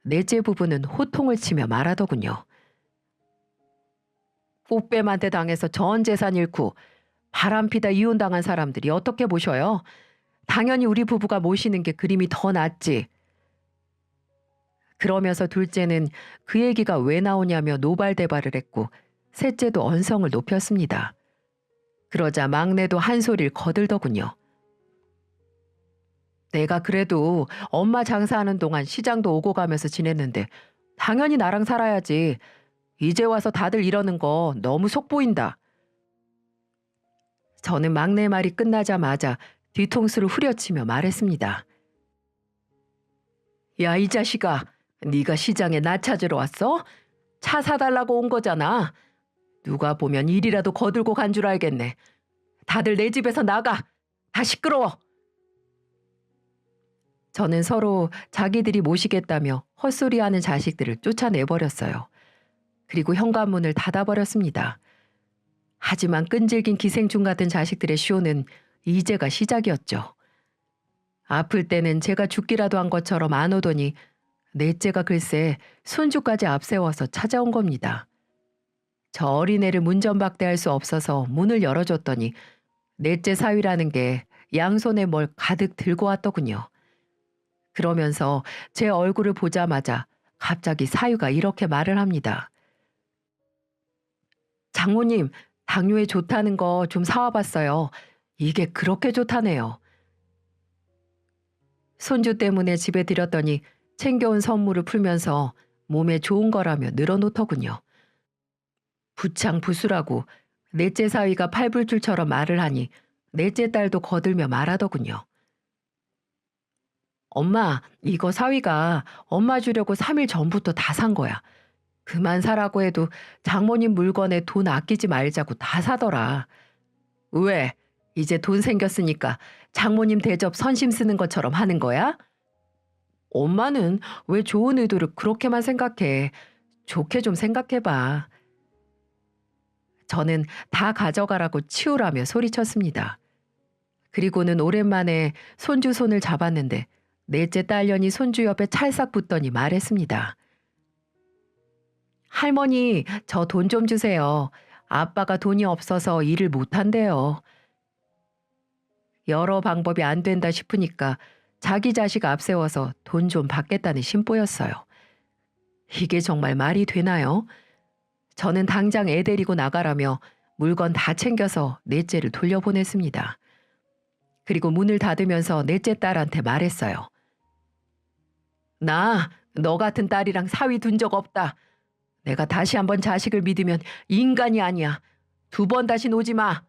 넷째 부부는 호통을 치며 말하더군요. 꽃뱀한테 당해서 전 재산 잃고 바람피다 이혼당한 사람들이 어떻게 모셔요? 당연히 우리 부부가 모시는 게 그림이 더 낫지. 그러면서 둘째는 그 얘기가 왜 나오냐며 노발대발을 했고 셋째도 언성을 높였습니다. 그러자 막내도 한 소리를 거들더군요. 내가 그래도 엄마 장사하는 동안 시장도 오고 가면서 지냈는데 당연히 나랑 살아야지. 이제 와서 다들 이러는 거 너무 속보인다. 저는 막내 말이 끝나자마자 뒤통수를 후려치며 말했습니다. 야, 이 자식아, 네가 시장에 나 찾으러 왔어? 차 사달라고 온 거잖아. 누가 보면 일이라도 거들고 간 줄 알겠네. 다들 내 집에서 나가. 다 시끄러워. 저는 서로 자기들이 모시겠다며 헛소리하는 자식들을 쫓아내버렸어요. 그리고 현관문을 닫아버렸습니다. 하지만 끈질긴 기생충 같은 자식들의 쇼는 이제가 시작이었죠. 아플 때는 제가 죽기라도 한 것처럼 안 오더니 넷째가 글쎄 손주까지 앞세워서 찾아온 겁니다. 저 어린애를 문전박대할 수 없어서 문을 열어줬더니 넷째 사위라는 게 양손에 뭘 가득 들고 왔더군요. 그러면서 제 얼굴을 보자마자 갑자기 사위가 이렇게 말을 합니다. 장모님, 당뇨에 좋다는 거 좀 사와봤어요. 이게 그렇게 좋다네요. 손주 때문에 집에 들였더니 챙겨온 선물을 풀면서 몸에 좋은 거라며 늘어놓더군요. 부창부수라고 넷째 사위가 팔불출처럼 말을 하니 넷째 딸도 거들며 말하더군요. 엄마, 이거 사위가 엄마 주려고 3일 전부터 다 산 거야. 그만 사라고 해도 장모님 물건에 돈 아끼지 말자고 다 사더라. 왜? 이제 돈 생겼으니까 장모님 대접 선심 쓰는 것처럼 하는 거야? 엄마는 왜 좋은 의도를 그렇게만 생각해? 좋게 좀 생각해봐. 저는 다 가져가라고 치우라며 소리쳤습니다. 그리고는 오랜만에 손주 손을 잡았는데 넷째 딸년이 손주 옆에 찰싹 붙더니 말했습니다. 할머니, 저 돈 좀 주세요. 아빠가 돈이 없어서 일을 못한대요. 여러 방법이 안 된다 싶으니까 자기 자식 앞세워서 돈 좀 받겠다는 심보였어요. 이게 정말 말이 되나요? 저는 당장 애 데리고 나가라며 물건 다 챙겨서 넷째를 돌려보냈습니다. 그리고 문을 닫으면서 넷째 딸한테 말했어요. 나 너 같은 딸이랑 사위 둔 적 없다. 내가 다시 한번 자식을 믿으면 인간이 아니야. 2번 다시 오지 마.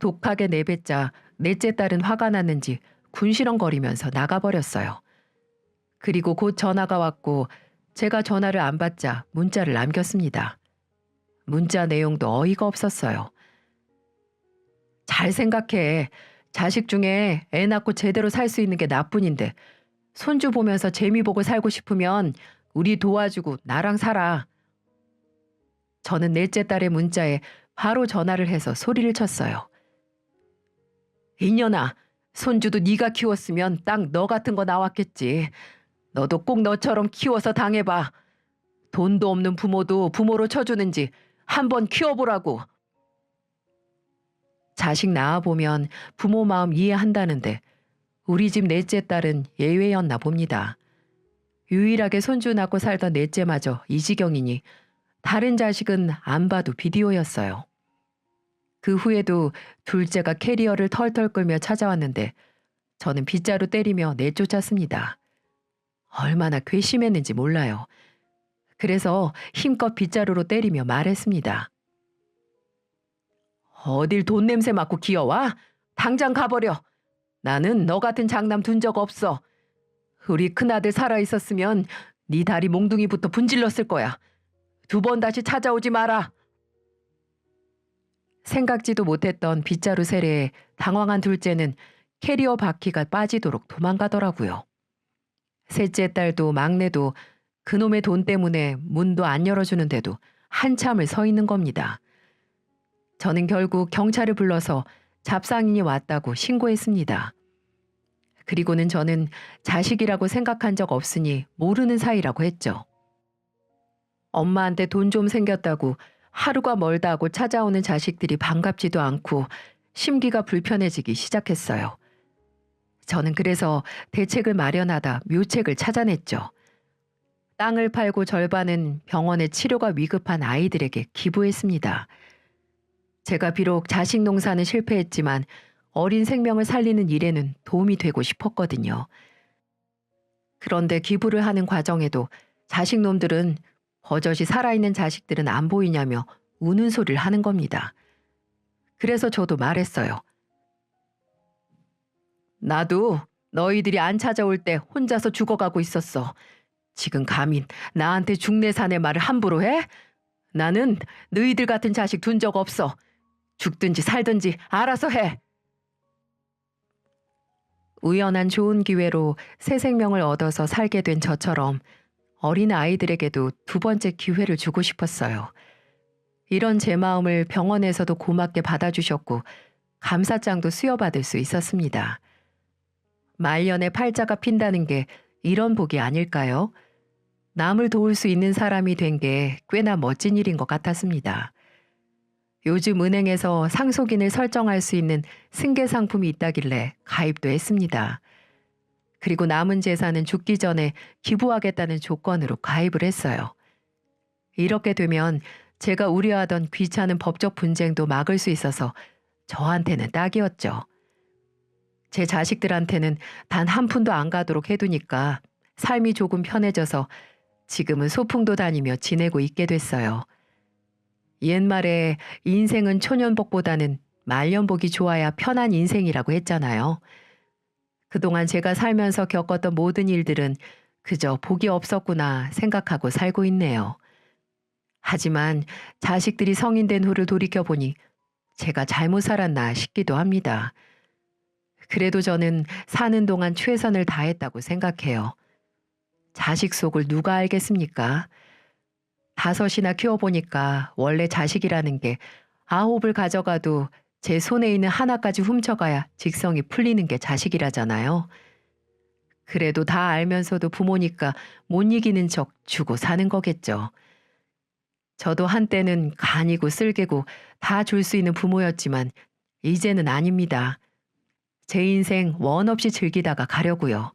독하게 내뱉자 넷째 딸은 화가 났는지 군시렁거리면서 나가버렸어요. 그리고 곧 전화가 왔고 제가 전화를 안 받자 문자를 남겼습니다. 문자 내용도 어이가 없었어요. 잘 생각해. 자식 중에 애 낳고 제대로 살 수 있는 게 나뿐인데 손주 보면서 재미 보고 살고 싶으면 우리 도와주고 나랑 살아. 저는 넷째 딸의 문자에 바로 전화를 해서 소리를 쳤어요. 이년아, 손주도 네가 키웠으면 딱 너 같은 거 나왔겠지. 너도 꼭 너처럼 키워서 당해봐. 돈도 없는 부모도 부모로 쳐주는지 한번 키워보라고. 자식 낳아보면 부모 마음 이해한다는데 우리 집 넷째 딸은 예외였나 봅니다. 유일하게 손주 낳고 살던 넷째마저 이 지경이니 다른 자식은 안 봐도 비디오였어요. 그 후에도 둘째가 캐리어를 털털 끌며 찾아왔는데 저는 빗자루 때리며 내쫓았습니다. 얼마나 괘씸했는지 몰라요. 그래서 힘껏 빗자루로 때리며 말했습니다. 어딜 돈 냄새 맡고 기어와? 당장 가버려. 나는 너 같은 장남 둔 적 없어. 우리 큰아들 살아있었으면 네 다리 몽둥이부터 분질렀을 거야. 2번 다시 찾아오지 마라. 생각지도 못했던 빗자루 세례에 당황한 둘째는 캐리어 바퀴가 빠지도록 도망가더라고요. 셋째 딸도 막내도 그놈의 돈 때문에 문도 안 열어주는데도 한참을 서 있는 겁니다. 저는 결국 경찰을 불러서 잡상인이 왔다고 신고했습니다. 그리고는 저는 자식이라고 생각한 적 없으니 모르는 사이라고 했죠. 엄마한테 돈 좀 생겼다고 하루가 멀다 하고 찾아오는 자식들이 반갑지도 않고 심기가 불편해지기 시작했어요. 저는 그래서 대책을 마련하다 묘책을 찾아냈죠. 땅을 팔고 절반은 병원에 치료가 위급한 아이들에게 기부했습니다. 제가 비록 자식 농사는 실패했지만 어린 생명을 살리는 일에는 도움이 되고 싶었거든요. 그런데 기부를 하는 과정에도 자식놈들은 버젓이 살아있는 자식들은 안 보이냐며 우는 소리를 하는 겁니다. 그래서 저도 말했어요. 나도 너희들이 안 찾아올 때 혼자서 죽어가고 있었어. 지금 감히 나한테 죽내사내 말을 함부로 해? 나는 너희들 같은 자식 둔 적 없어. 죽든지 살든지 알아서 해. 우연한 좋은 기회로 새 생명을 얻어서 살게 된 저처럼 어린 아이들에게도 2번째 기회를 주고 싶었어요. 이런 제 마음을 병원에서도 고맙게 받아주셨고 감사장도 수여받을 수 있었습니다. 말년에 팔자가 핀다는 게 이런 복이 아닐까요? 남을 도울 수 있는 사람이 된 게 꽤나 멋진 일인 것 같았습니다. 요즘 은행에서 상속인을 설정할 수 있는 승계 상품이 있다길래 가입도 했습니다. 그리고 남은 재산은 죽기 전에 기부하겠다는 조건으로 가입을 했어요. 이렇게 되면 제가 우려하던 귀찮은 법적 분쟁도 막을 수 있어서 저한테는 딱이었죠. 제 자식들한테는 단 한 푼도 안 가도록 해두니까 삶이 조금 편해져서 지금은 소풍도 다니며 지내고 있게 됐어요. 옛말에 인생은 초년복보다는 말년복이 좋아야 편한 인생이라고 했잖아요. 그동안 제가 살면서 겪었던 모든 일들은 그저 복이 없었구나 생각하고 살고 있네요. 하지만 자식들이 성인 된 후를 돌이켜보니 제가 잘못 살았나 싶기도 합니다. 그래도 저는 사는 동안 최선을 다했다고 생각해요. 자식 속을 누가 알겠습니까? 5이나 키워보니까 원래 자식이라는 게 9을 가져가도 제 손에 있는 하나까지 훔쳐가야 직성이 풀리는 게 자식이라잖아요. 그래도 다 알면서도 부모니까 못 이기는 척 주고 사는 거겠죠. 저도 한때는 간이고 쓸개고 다 줄 수 있는 부모였지만 이제는 아닙니다. 제 인생 원 없이 즐기다가 가려고요.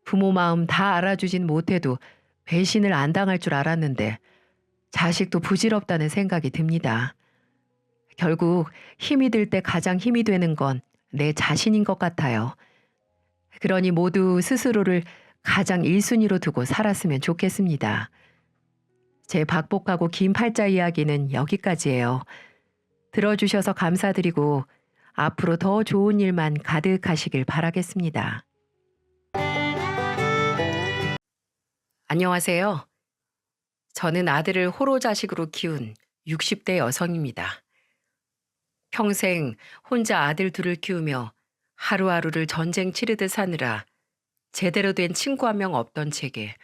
부모 마음 다 알아주진 못해도 배신을 안 당할 줄 알았는데 자식도 부질없다는 생각이 듭니다. 결국 힘이 들 때 가장 힘이 되는 건 내 자신인 것 같아요. 그러니 모두 스스로를 가장 1순위로 두고 살았으면 좋겠습니다. 제 박복하고 긴 팔자 이야기는 여기까지예요. 들어주셔서 감사드리고 앞으로 더 좋은 일만 가득하시길 바라겠습니다. 안녕하세요. 저는 아들을 호로 자식으로 키운 60대 여성입니다. 평생 혼자 아들 둘을 키우며 하루하루를 전쟁 치르듯 사느라 제대로 된 친구 한 명 없던 제게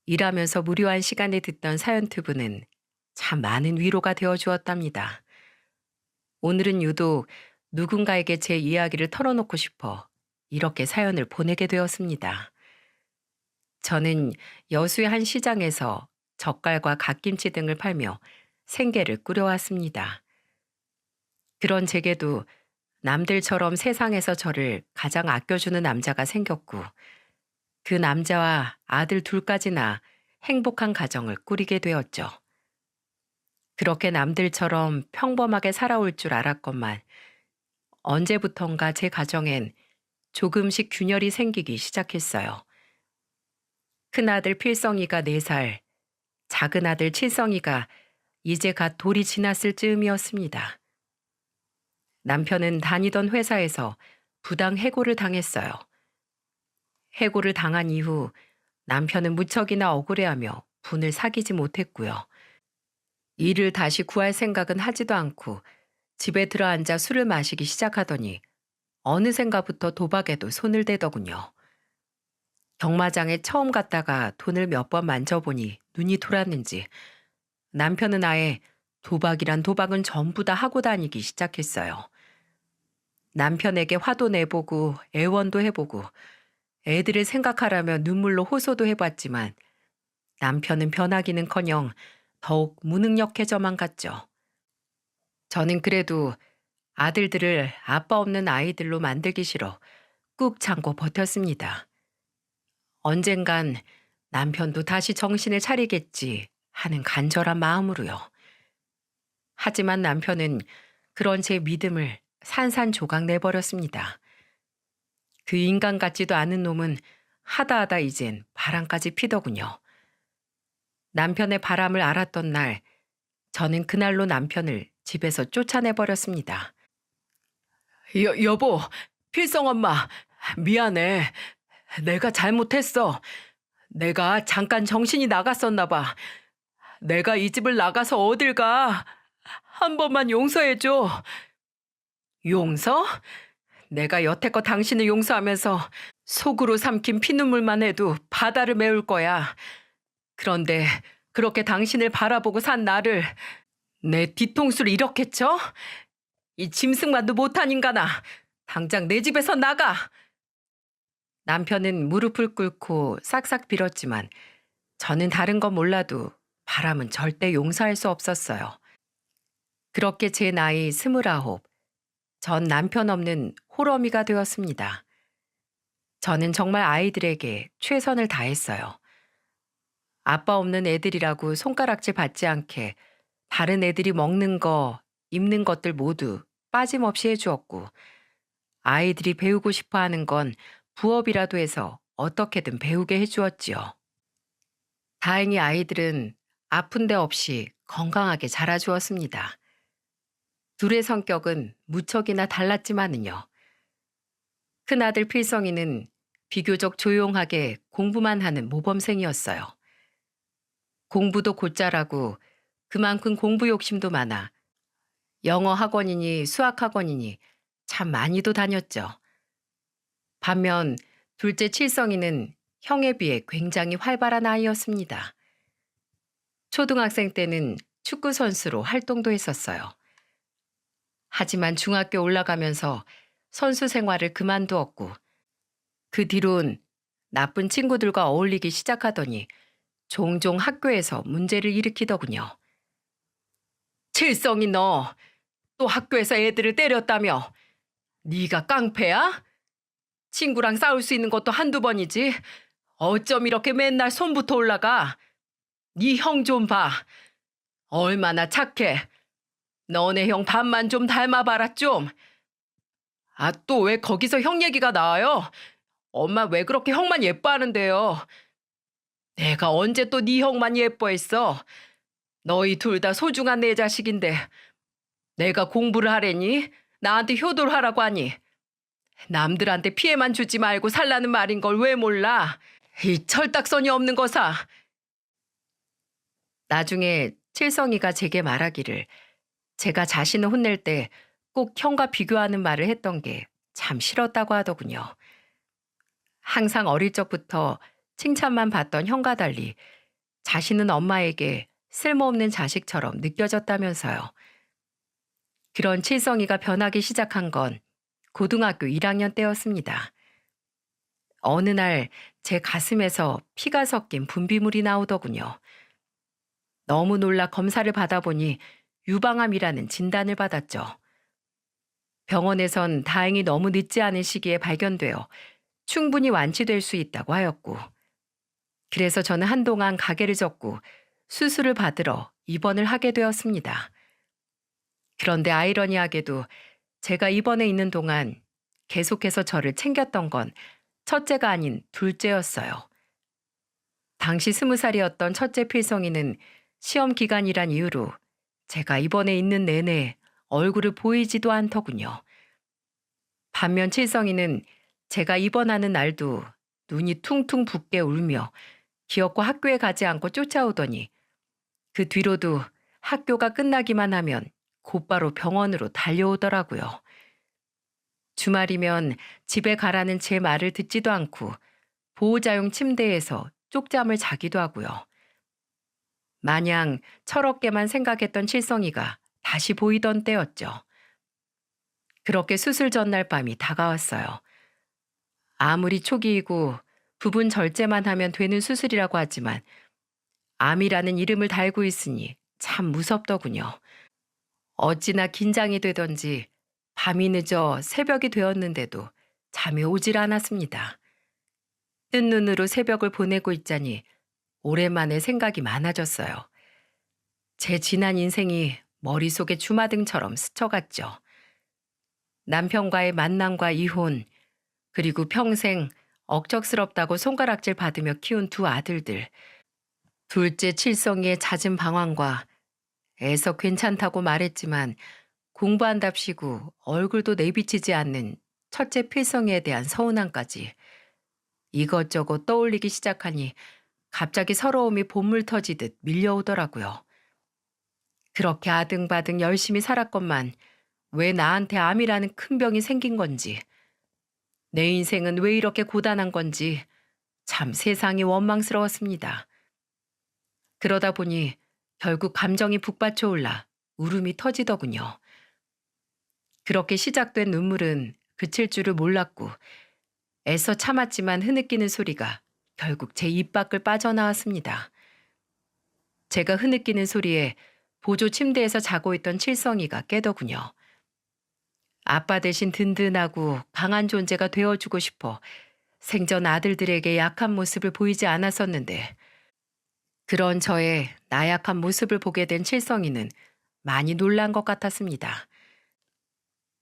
일하면서 무료한 시간에 듣던 사연투부는 참 많은 위로가 되어 주었답니다. 오늘은 유독 누군가에게 제 이야기를 털어놓고 싶어 이렇게 사연을 보내게 되었습니다. 저는 여수의 한 시장에서 젓갈과 갓김치 등을 팔며 생계를 꾸려왔습니다. 그런 제게도 남들처럼 세상에서 저를 가장 아껴주는 남자가 생겼고 그 남자와 아들 둘까지나 행복한 가정을 꾸리게 되었죠. 그렇게 남들처럼 평범하게 살아올 줄 알았건만 언제부턴가 제 가정엔 조금씩 균열이 생기기 시작했어요. 큰아들 필성이가 4살, 작은아들 칠성이가 이제 갓 돌이 지났을 즈음이었습니다. 남편은 다니던 회사에서 부당 해고를 당했어요. 해고를 당한 이후 남편은 무척이나 억울해하며 분을 사귀지 못했고요. 일을 다시 구할 생각은 하지도 않고 집에 들어앉아 술을 마시기 시작하더니 어느샌가부터 도박에도 손을 대더군요. 경마장에 처음 갔다가 돈을 몇 번 만져보니 눈이 돌았는지 남편은 아예 도박이란 도박은 전부 다 하고 다니기 시작했어요. 남편에게 화도 내보고 애원도 해보고 애들을 생각하라며 눈물로 호소도 해봤지만 남편은 변하기는커녕 더욱 무능력해져만 갔죠. 저는 그래도 아들들을 아빠 없는 아이들로 만들기 싫어 꾹 참고 버텼습니다. 언젠간 남편도 다시 정신을 차리겠지 하는 간절한 마음으로요. 하지만 남편은 그런 제 믿음을 산산조각 내버렸습니다. 그 인간 같지도 않은 놈은 하다하다 이젠 바람까지 피더군요. 남편의 바람을 알았던 날, 저는 그날로 남편을 집에서 쫓아내버렸습니다. 여보, 필성 엄마, 미안해. 내가 잘못했어. 내가 잠깐 정신이 나갔었나 봐. 내가 이 집을 나가서 어딜 가. 한 번만 용서해줘. 용서? 내가 여태껏 당신을 용서하면서 속으로 삼킨 피눈물만 해도 바다를 메울 거야. 그런데 그렇게 당신을 바라보고 산 나를 내 뒤통수를 이렇게 쳐? 이 짐승만도 못한 인간아. 당장 내 집에서 나가. 남편은 무릎을 꿇고 싹싹 빌었지만 저는 다른 건 몰라도 바람은 절대 용서할 수 없었어요. 그렇게 제 나이 29, 전 남편 없는 호러미가 되었습니다. 저는 정말 아이들에게 최선을 다했어요. 아빠 없는 애들이라고 손가락질 받지 않게 다른 애들이 먹는 거, 입는 것들 모두 빠짐없이 해주었고 아이들이 배우고 싶어 하는 건 부업이라도 해서 어떻게든 배우게 해주었지요. 다행히 아이들은 아픈 데 없이 건강하게 자라주었습니다. 둘의 성격은 무척이나 달랐지만은요. 큰아들 필성이는 비교적 조용하게 공부만 하는 모범생이었어요. 공부도 곧잘하고 그만큼 공부 욕심도 많아 영어 학원이니 수학 학원이니 참 많이도 다녔죠. 반면 둘째 칠성이는 형에 비해 굉장히 활발한 아이였습니다. 초등학생 때는 축구 선수로 활동도 했었어요. 하지만 중학교 올라가면서 선수 생활을 그만두었고 그 뒤론 나쁜 친구들과 어울리기 시작하더니 종종 학교에서 문제를 일으키더군요. 칠성이 너 또 학교에서 애들을 때렸다며? 네가 깡패야? 친구랑 싸울 수 있는 것도 한두 번이지. 어쩜 이렇게 맨날 손부터 올라가? 네 형 좀 봐. 얼마나 착해. 너네 형 반만 좀 닮아봐라 좀. 아, 또 왜 거기서 형 얘기가 나와요? 엄마 왜 그렇게 형만 예뻐하는데요? 내가 언제 또 네 형만 예뻐했어? 너희 둘 다 소중한 내 자식인데 내가 공부를 하래니? 나한테 효도를 하라고 하니? 남들한테 피해만 주지 말고 살라는 말인 걸 왜 몰라? 이 철딱선이 없는 거사. 나중에 칠성이가 제게 말하기를 제가 자신을 혼낼 때 꼭 형과 비교하는 말을 했던 게 참 싫었다고 하더군요. 항상 어릴 적부터 칭찬만 받던 형과 달리 자신은 엄마에게 쓸모없는 자식처럼 느껴졌다면서요. 그런 칠성이가 변하기 시작한 건 고등학교 1학년 때였습니다. 어느 날 제 가슴에서 피가 섞인 분비물이 나오더군요. 너무 놀라 검사를 받아보니 유방암이라는 진단을 받았죠. 병원에선 다행히 너무 늦지 않은 시기에 발견되어 충분히 완치될 수 있다고 하였고, 그래서 저는 한동안 가게를 접고 수술을 받으러 입원을 하게 되었습니다. 그런데 아이러니하게도 제가 입원해 있는 동안 계속해서 저를 챙겼던 건 첫째가 아닌 둘째였어요. 당시 20살이었던 첫째 필성이는 시험 기간이란 이유로 제가 입원해 있는 내내 얼굴을 보이지도 않더군요. 반면 칠성이는 제가 입원하는 날도 눈이 퉁퉁 붓게 울며 기어코 학교에 가지 않고 쫓아오더니 그 뒤로도 학교가 끝나기만 하면 곧바로 병원으로 달려오더라고요. 주말이면 집에 가라는 제 말을 듣지도 않고 보호자용 침대에서 쪽잠을 자기도 하고요. 마냥 철없게만 생각했던 칠성이가 다시 보이던 때였죠. 그렇게 수술 전날 밤이 다가왔어요. 아무리 초기이고 부분 절제만 하면 되는 수술이라고 하지만 암이라는 이름을 달고 있으니 참 무섭더군요. 어찌나 긴장이 되던지 밤이 늦어 새벽이 되었는데도 잠이 오질 않았습니다. 뜬 눈으로 새벽을 보내고 있자니 오랜만에 생각이 많아졌어요. 제 지난 인생이 머릿속에 주마등처럼 스쳐갔죠. 남편과의 만남과 이혼, 그리고 평생 억척스럽다고 손가락질 받으며 키운 두 아들들, 둘째 칠성이의 잦은 방황과 애써 괜찮다고 말했지만 공부한답시고 얼굴도 내비치지 않는 첫째 필성이에 대한 서운함까지 이것저것 떠올리기 시작하니 갑자기 서러움이 본물 터지듯 밀려오더라고요. 그렇게 아등바등 열심히 살았건만 왜 나한테 암이라는 큰 병이 생긴 건지, 내 인생은 왜 이렇게 고단한 건지 참 세상이 원망스러웠습니다. 그러다 보니 결국 감정이 북받쳐 올라 울음이 터지더군요. 그렇게 시작된 눈물은 그칠 줄을 몰랐고 애써 참았지만 흐느끼는 소리가 결국 제 입 밖을 빠져나왔습니다. 제가 흐느끼는 소리에 보조 침대에서 자고 있던 칠성이가 깨더군요. 아빠 대신 든든하고 강한 존재가 되어주고 싶어 생전 아들들에게 약한 모습을 보이지 않았었는데 그런 저의 나약한 모습을 보게 된 칠성이는 많이 놀란 것 같았습니다.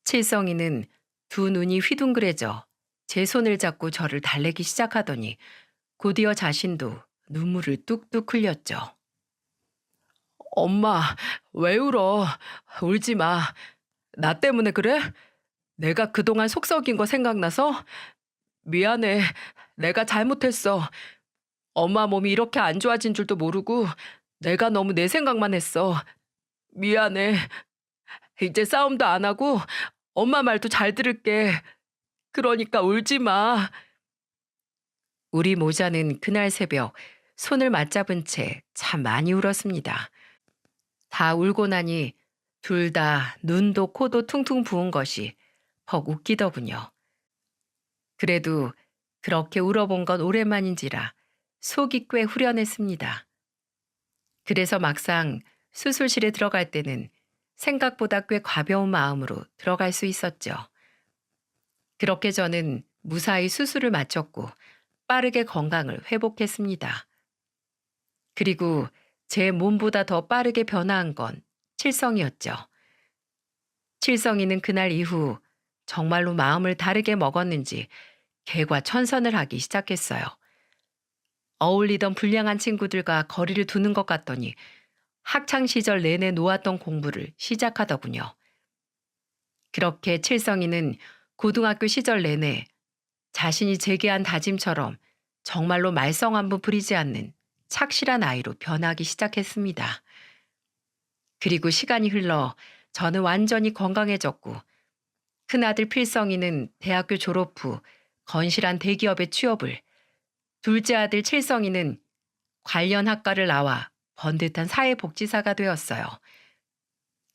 칠성이는 두 눈이 휘둥그레져 제 손을 잡고 저를 달래기 시작하더니 곧이어 자신도 눈물을 뚝뚝 흘렸죠. 엄마, 왜 울어? 울지 마. 나 때문에 그래? 내가 그동안 속 썩인 거 생각나서? 미안해. 내가 잘못했어. 엄마 몸이 이렇게 안 좋아진 줄도 모르고 내가 너무 내 생각만 했어. 미안해. 이제 싸움도 안 하고 엄마 말도 잘 들을게. 그러니까 울지 마. 우리 모자는 그날 새벽 손을 맞잡은 채 참 많이 울었습니다. 다 울고 나니 둘 다 눈도 코도 퉁퉁 부은 것이 퍽 웃기더군요. 그래도 그렇게 울어본 건 오랜만인지라 속이 꽤 후련했습니다. 그래서 막상 수술실에 들어갈 때는 생각보다 꽤 가벼운 마음으로 들어갈 수 있었죠. 그렇게 저는 무사히 수술을 마쳤고 빠르게 건강을 회복했습니다. 그리고 제 몸보다 더 빠르게 변화한 건 칠성이었죠. 칠성이는 그날 이후 정말로 마음을 다르게 먹었는지 개과천선을 하기 시작했어요. 어울리던 불량한 친구들과 거리를 두는 것 같더니 학창 시절 내내 놓았던 공부를 시작하더군요. 그렇게 칠성이는 고등학교 시절 내내 자신이 제기한 다짐처럼 정말로 말썽 한 번 부리지 않는 착실한 아이로 변하기 시작했습니다. 그리고 시간이 흘러 저는 완전히 건강해졌고 큰아들 필성이는 대학교 졸업 후 건실한 대기업에 취업을, 둘째 아들 칠성이는 관련 학과를 나와 번듯한 사회복지사가 되었어요.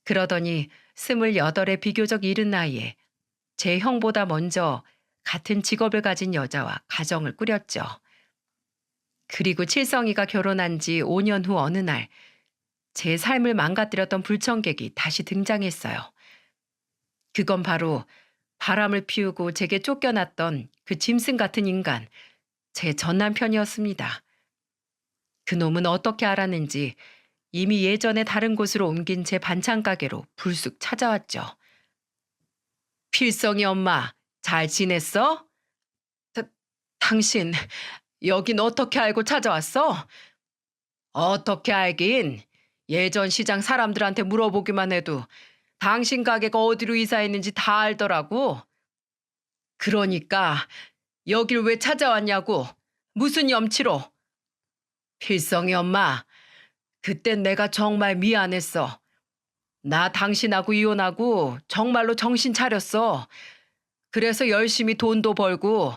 그러더니 28의 비교적 이른 나이에 제 형보다 먼저 같은 직업을 가진 여자와 가정을 꾸렸죠. 그리고 칠성이가 결혼한 지 5년 후 어느 날 제 삶을 망가뜨렸던 불청객이 다시 등장했어요. 그건 바로 바람을 피우고 제게 쫓겨났던 그 짐승 같은 인간, 제 전남편이었습니다. 그놈은 어떻게 알았는지 이미 예전에 다른 곳으로 옮긴 제 반찬 가게로 불쑥 찾아왔죠. 필성이 엄마, 잘 지냈어? 다, 당신, 여긴 어떻게 알고 찾아왔어? 어떻게 알긴. 예전 시장 사람들한테 물어보기만 해도 당신 가게가 어디로 이사했는지 다 알더라고. 그러니까 여길 왜 찾아왔냐고. 무슨 염치로. 필성이 엄마, 그땐 내가 정말 미안했어. 나 당신하고 이혼하고 정말로 정신 차렸어. 그래서 열심히 돈도 벌고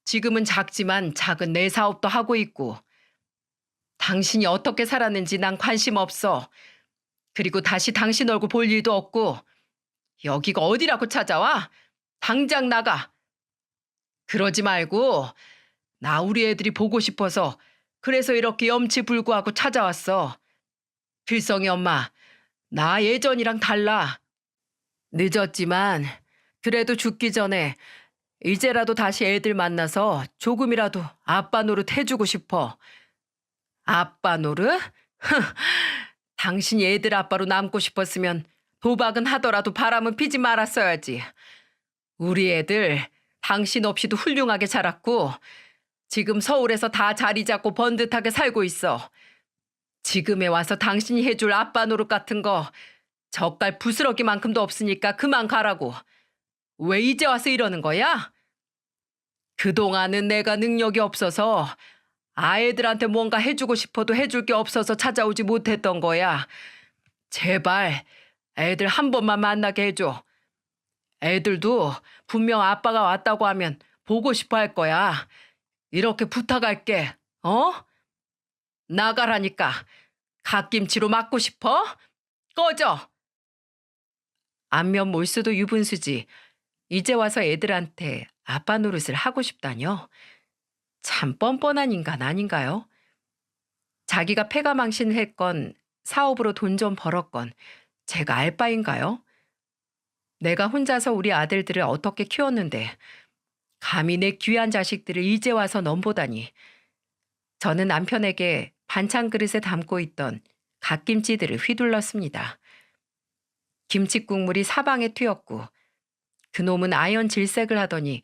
지금은 작지만 작은 내 사업도 하고 있고. 당신이 어떻게 살았는지 난 관심 없어. 그리고 다시 당신 얼굴 볼 일도 없고. 여기가 어디라고 찾아와? 당장 나가. 그러지 말고 나 우리 애들이 보고 싶어서 그래서 이렇게 염치불구하고 찾아왔어. 필성이 엄마, 나 예전이랑 달라. 늦었지만 그래도 죽기 전에 이제라도 다시 애들 만나서 조금이라도 아빠 노릇 해주고 싶어. 아빠 노릇? 당신이 애들 아빠로 남고 싶었으면 도박은 하더라도 바람은 피지 말았어야지. 우리 애들 당신 없이도 훌륭하게 자랐고 지금 서울에서 다 자리 잡고 번듯하게 살고 있어. 지금에 와서 당신이 해줄 아빠 노릇 같은 거 젓갈 부스러기만큼도 없으니까 그만 가라고. 왜 이제 와서 이러는 거야? 그동안은 내가 능력이 없어서 아이들한테 뭔가 해주고 싶어도 해줄 게 없어서 찾아오지 못했던 거야. 제발 애들 한 번만 만나게 해줘. 애들도 분명 아빠가 왔다고 하면 보고 싶어 할 거야. 이렇게 부탁할게. 어? 나가라니까. 갓김치로 맞고 싶어? 꺼져. 안면 몰수도 유분수지. 이제 와서 애들한테 아빠 노릇을 하고 싶다뇨? 참 뻔뻔한 인간 아닌가요? 자기가 패가망신했건 사업으로 돈 좀 벌었건 제가 알 바인가요? 내가 혼자서 우리 아들들을 어떻게 키웠는데 감히 내 귀한 자식들을 이제 와서 넘보다니. 저는 남편에게 반찬 그릇에 담고 있던 갓김치들을 휘둘렀습니다. 김치 국물이 사방에 튀었고 그놈은 아연 질색을 하더니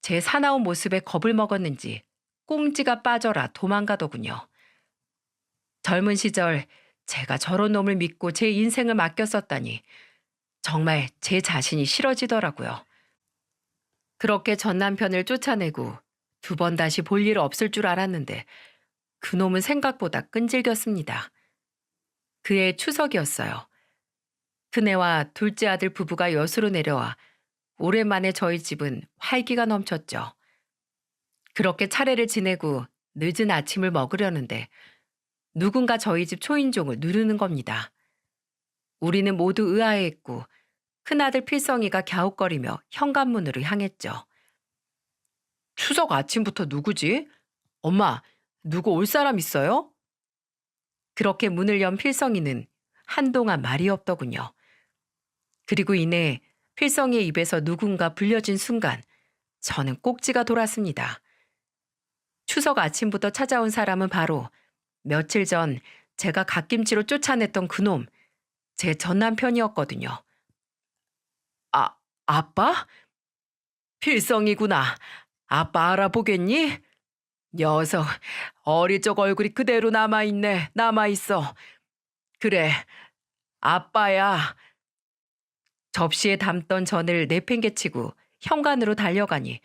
제 사나운 모습에 겁을 먹었는지 꽁지가 빠져라 도망가더군요. 젊은 시절 제가 저런 놈을 믿고 제 인생을 맡겼었다니 정말 제 자신이 싫어지더라고요. 그렇게 전 남편을 쫓아내고 2번 다시 볼 일 없을 줄 알았는데 그놈은 생각보다 끈질겼습니다. 그해 추석이었어요. 그네와 둘째 아들 부부가 여수로 내려와 오랜만에 저희 집은 활기가 넘쳤죠. 그렇게 차례를 지내고 늦은 아침을 먹으려는데 누군가 저희 집 초인종을 누르는 겁니다. 우리는 모두 의아해했고 큰아들 필성이가 갸웃거리며 현관문으로 향했죠. 추석 아침부터 누구지? 엄마, 누구 올 사람 있어요? 그렇게 문을 연 필성이는 한동안 말이 없더군요. 그리고 이내 필성이의 입에서 누군가 불려진 순간 저는 꼭지가 돌았습니다. 추석 아침부터 찾아온 사람은 바로 며칠 전 제가 갓김치로 쫓아냈던 그놈, 제 전남편이었거든요. 아빠? 필성이구나. 아빠 알아보겠니? 녀석, 어릴 적 얼굴이 그대로 남아있네. 남아있어. 그래, 아빠야. 접시에 담던 전을 내팽개치고 현관으로 달려가니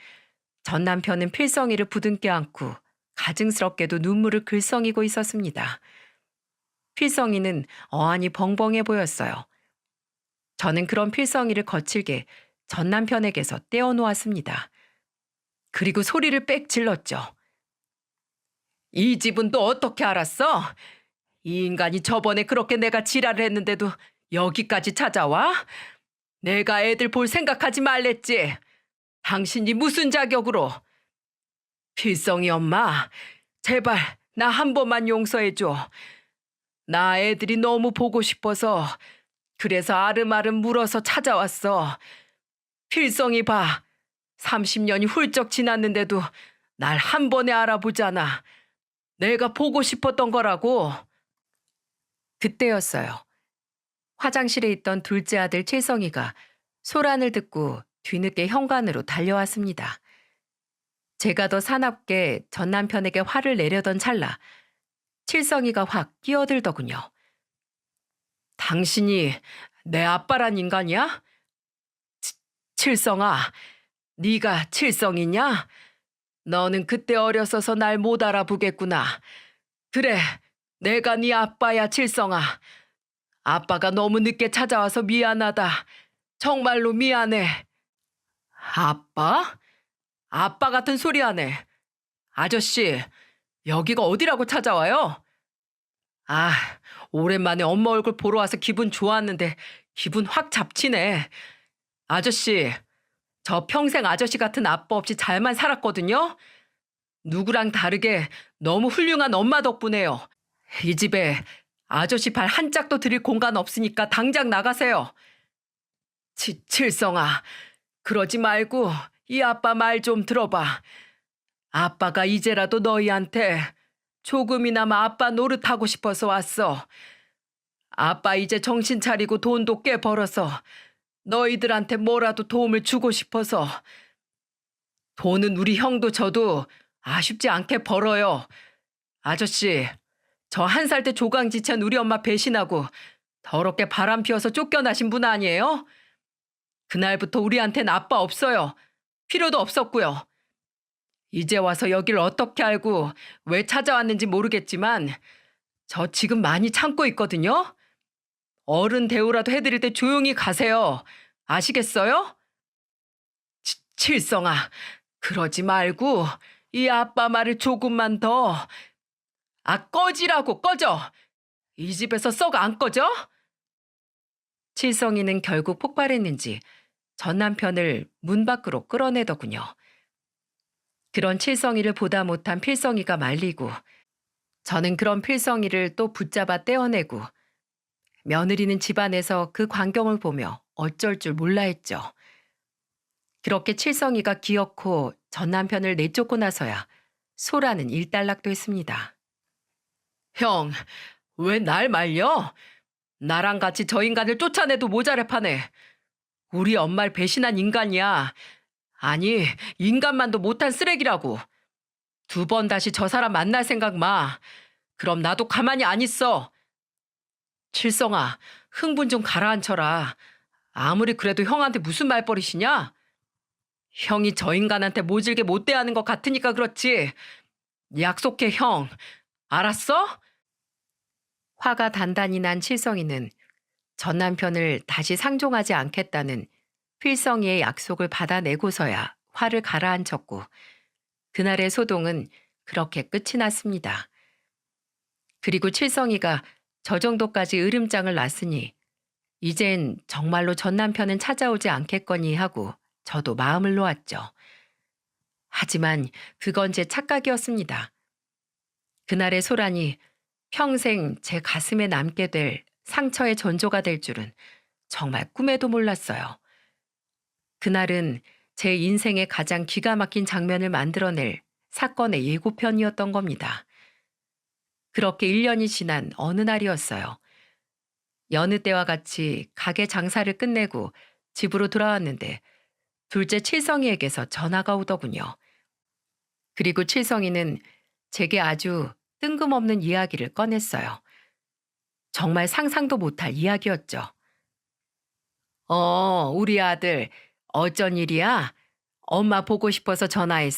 전 남편은 필성이를 부둥켜 안고 가증스럽게도 눈물을 글썽이고 있었습니다. 필성이는 어안이 벙벙해 보였어요. 저는 그런 필성이를 거칠게 전 남편에게서 떼어놓았습니다. 그리고 소리를 빽 질렀죠. 이 집은 또 어떻게 알았어? 이 인간이 저번에 그렇게 내가 지랄을 했는데도 여기까지 찾아와? 내가 애들 볼 생각하지 말랬지. 당신이 무슨 자격으로? 필성이 엄마, 제발 나 한 번만 용서해줘. 나 애들이 너무 보고 싶어서 그래서 아름아름 물어서 찾아왔어. 필성이 봐. 30년이 훌쩍 지났는데도 날 한 번에 알아보잖아. 내가 보고 싶었던 거라고. 그때였어요. 화장실에 있던 둘째 아들 칠성이가 소란을 듣고 뒤늦게 현관으로 달려왔습니다. 제가 더 사납게 전 남편에게 화를 내려던 찰나 칠성이가 확 끼어들더군요. 당신이 내 아빠란 인간이야? 칠성아, 네가 칠성이냐? 너는 그때 어렸어서 날 못 알아보겠구나. 그래, 내가 네 아빠야, 칠성아. 아빠가 너무 늦게 찾아와서 미안하다. 정말로 미안해. 아빠? 아빠 같은 소리 하네. 아저씨, 여기가 어디라고 찾아와요? 아, 오랜만에 엄마 얼굴 보러 와서 기분 좋았는데 기분 확 잡치네. 아저씨, 저 평생 아저씨 같은 아빠 없이 잘만 살았거든요. 누구랑 다르게 너무 훌륭한 엄마 덕분에요. 이 집에 아저씨 발 한 짝도 들일 공간 없으니까 당장 나가세요. 칠성아, 그러지 말고 이 아빠 말 좀 들어봐. 아빠가 이제라도 너희한테 조금이나마 아빠 노릇하고 싶어서 왔어. 아빠 이제 정신 차리고 돈도 꽤 벌어서 너희들한테 뭐라도 도움을 주고 싶어서. 돈은 우리 형도 저도 아쉽지 않게 벌어요. 아저씨, 저 1살 때 조강지찬 우리 엄마 배신하고 더럽게 바람 피워서 쫓겨나신 분 아니에요? 그날부터 우리한텐 아빠 없어요. 필요도 없었고요. 이제 와서 여길 어떻게 알고 왜 찾아왔는지 모르겠지만 저 지금 많이 참고 있거든요. 어른 대우라도 해드릴 때 조용히 가세요. 아시겠어요? 칠성아, 그러지 말고 이 아빠 말을 조금만 더. 꺼지라고, 꺼져. 이 집에서 썩 안 꺼져? 칠성이는 결국 폭발했는지 전 남편을 문 밖으로 끌어내더군요. 그런 칠성이를 보다 못한 필성이가 말리고 저는 그런 필성이를 또 붙잡아 떼어내고 며느리는 집안에서 그 광경을 보며 어쩔 줄 몰라 했죠. 그렇게 칠성이가 기어코 전 남편을 내쫓고 나서야 소라는 일단락됐습니다. 형, 왜 날 말려? 나랑 같이 저 인간을 쫓아내도 모자랄 판에. 우리 엄마를 배신한 인간이야. 아니, 인간만도 못한 쓰레기라고. 2번 다시 저 사람 만날 생각 마. 그럼 나도 가만히 안 있어. 칠성아, 흥분 좀 가라앉혀라. 아무리 그래도 형한테 무슨 말버릇이냐? 형이 저 인간한테 모질게 못 대하는 것 같으니까 그렇지. 약속해, 형. 알았어? 화가 단단히 난 칠성이는 전 남편을 다시 상종하지 않겠다는 필성이의 약속을 받아내고서야 화를 가라앉혔고 그날의 소동은 그렇게 끝이 났습니다. 그리고 칠성이가 저 정도까지 으름장을 놨으니 이젠 정말로 전 남편은 찾아오지 않겠거니 하고 저도 마음을 놓았죠. 하지만 그건 제 착각이었습니다. 그날의 소란이 평생 제 가슴에 남게 될 상처의 전조가 될 줄은 정말 꿈에도 몰랐어요. 그날은 제 인생의 가장 기가 막힌 장면을 만들어낼 사건의 예고편이었던 겁니다. 그렇게 1년이 지난 어느 날이었어요. 여느 때와 같이 가게 장사를 끝내고 집으로 돌아왔는데 둘째 칠성이에게서 전화가 오더군요. 그리고 칠성이는 제게 아주 뜬금없는 이야기를 꺼냈어요. 정말 상상도 못할 이야기였죠. 우리 아들. 어쩐 일이야? 엄마 보고 싶어서 전화했어.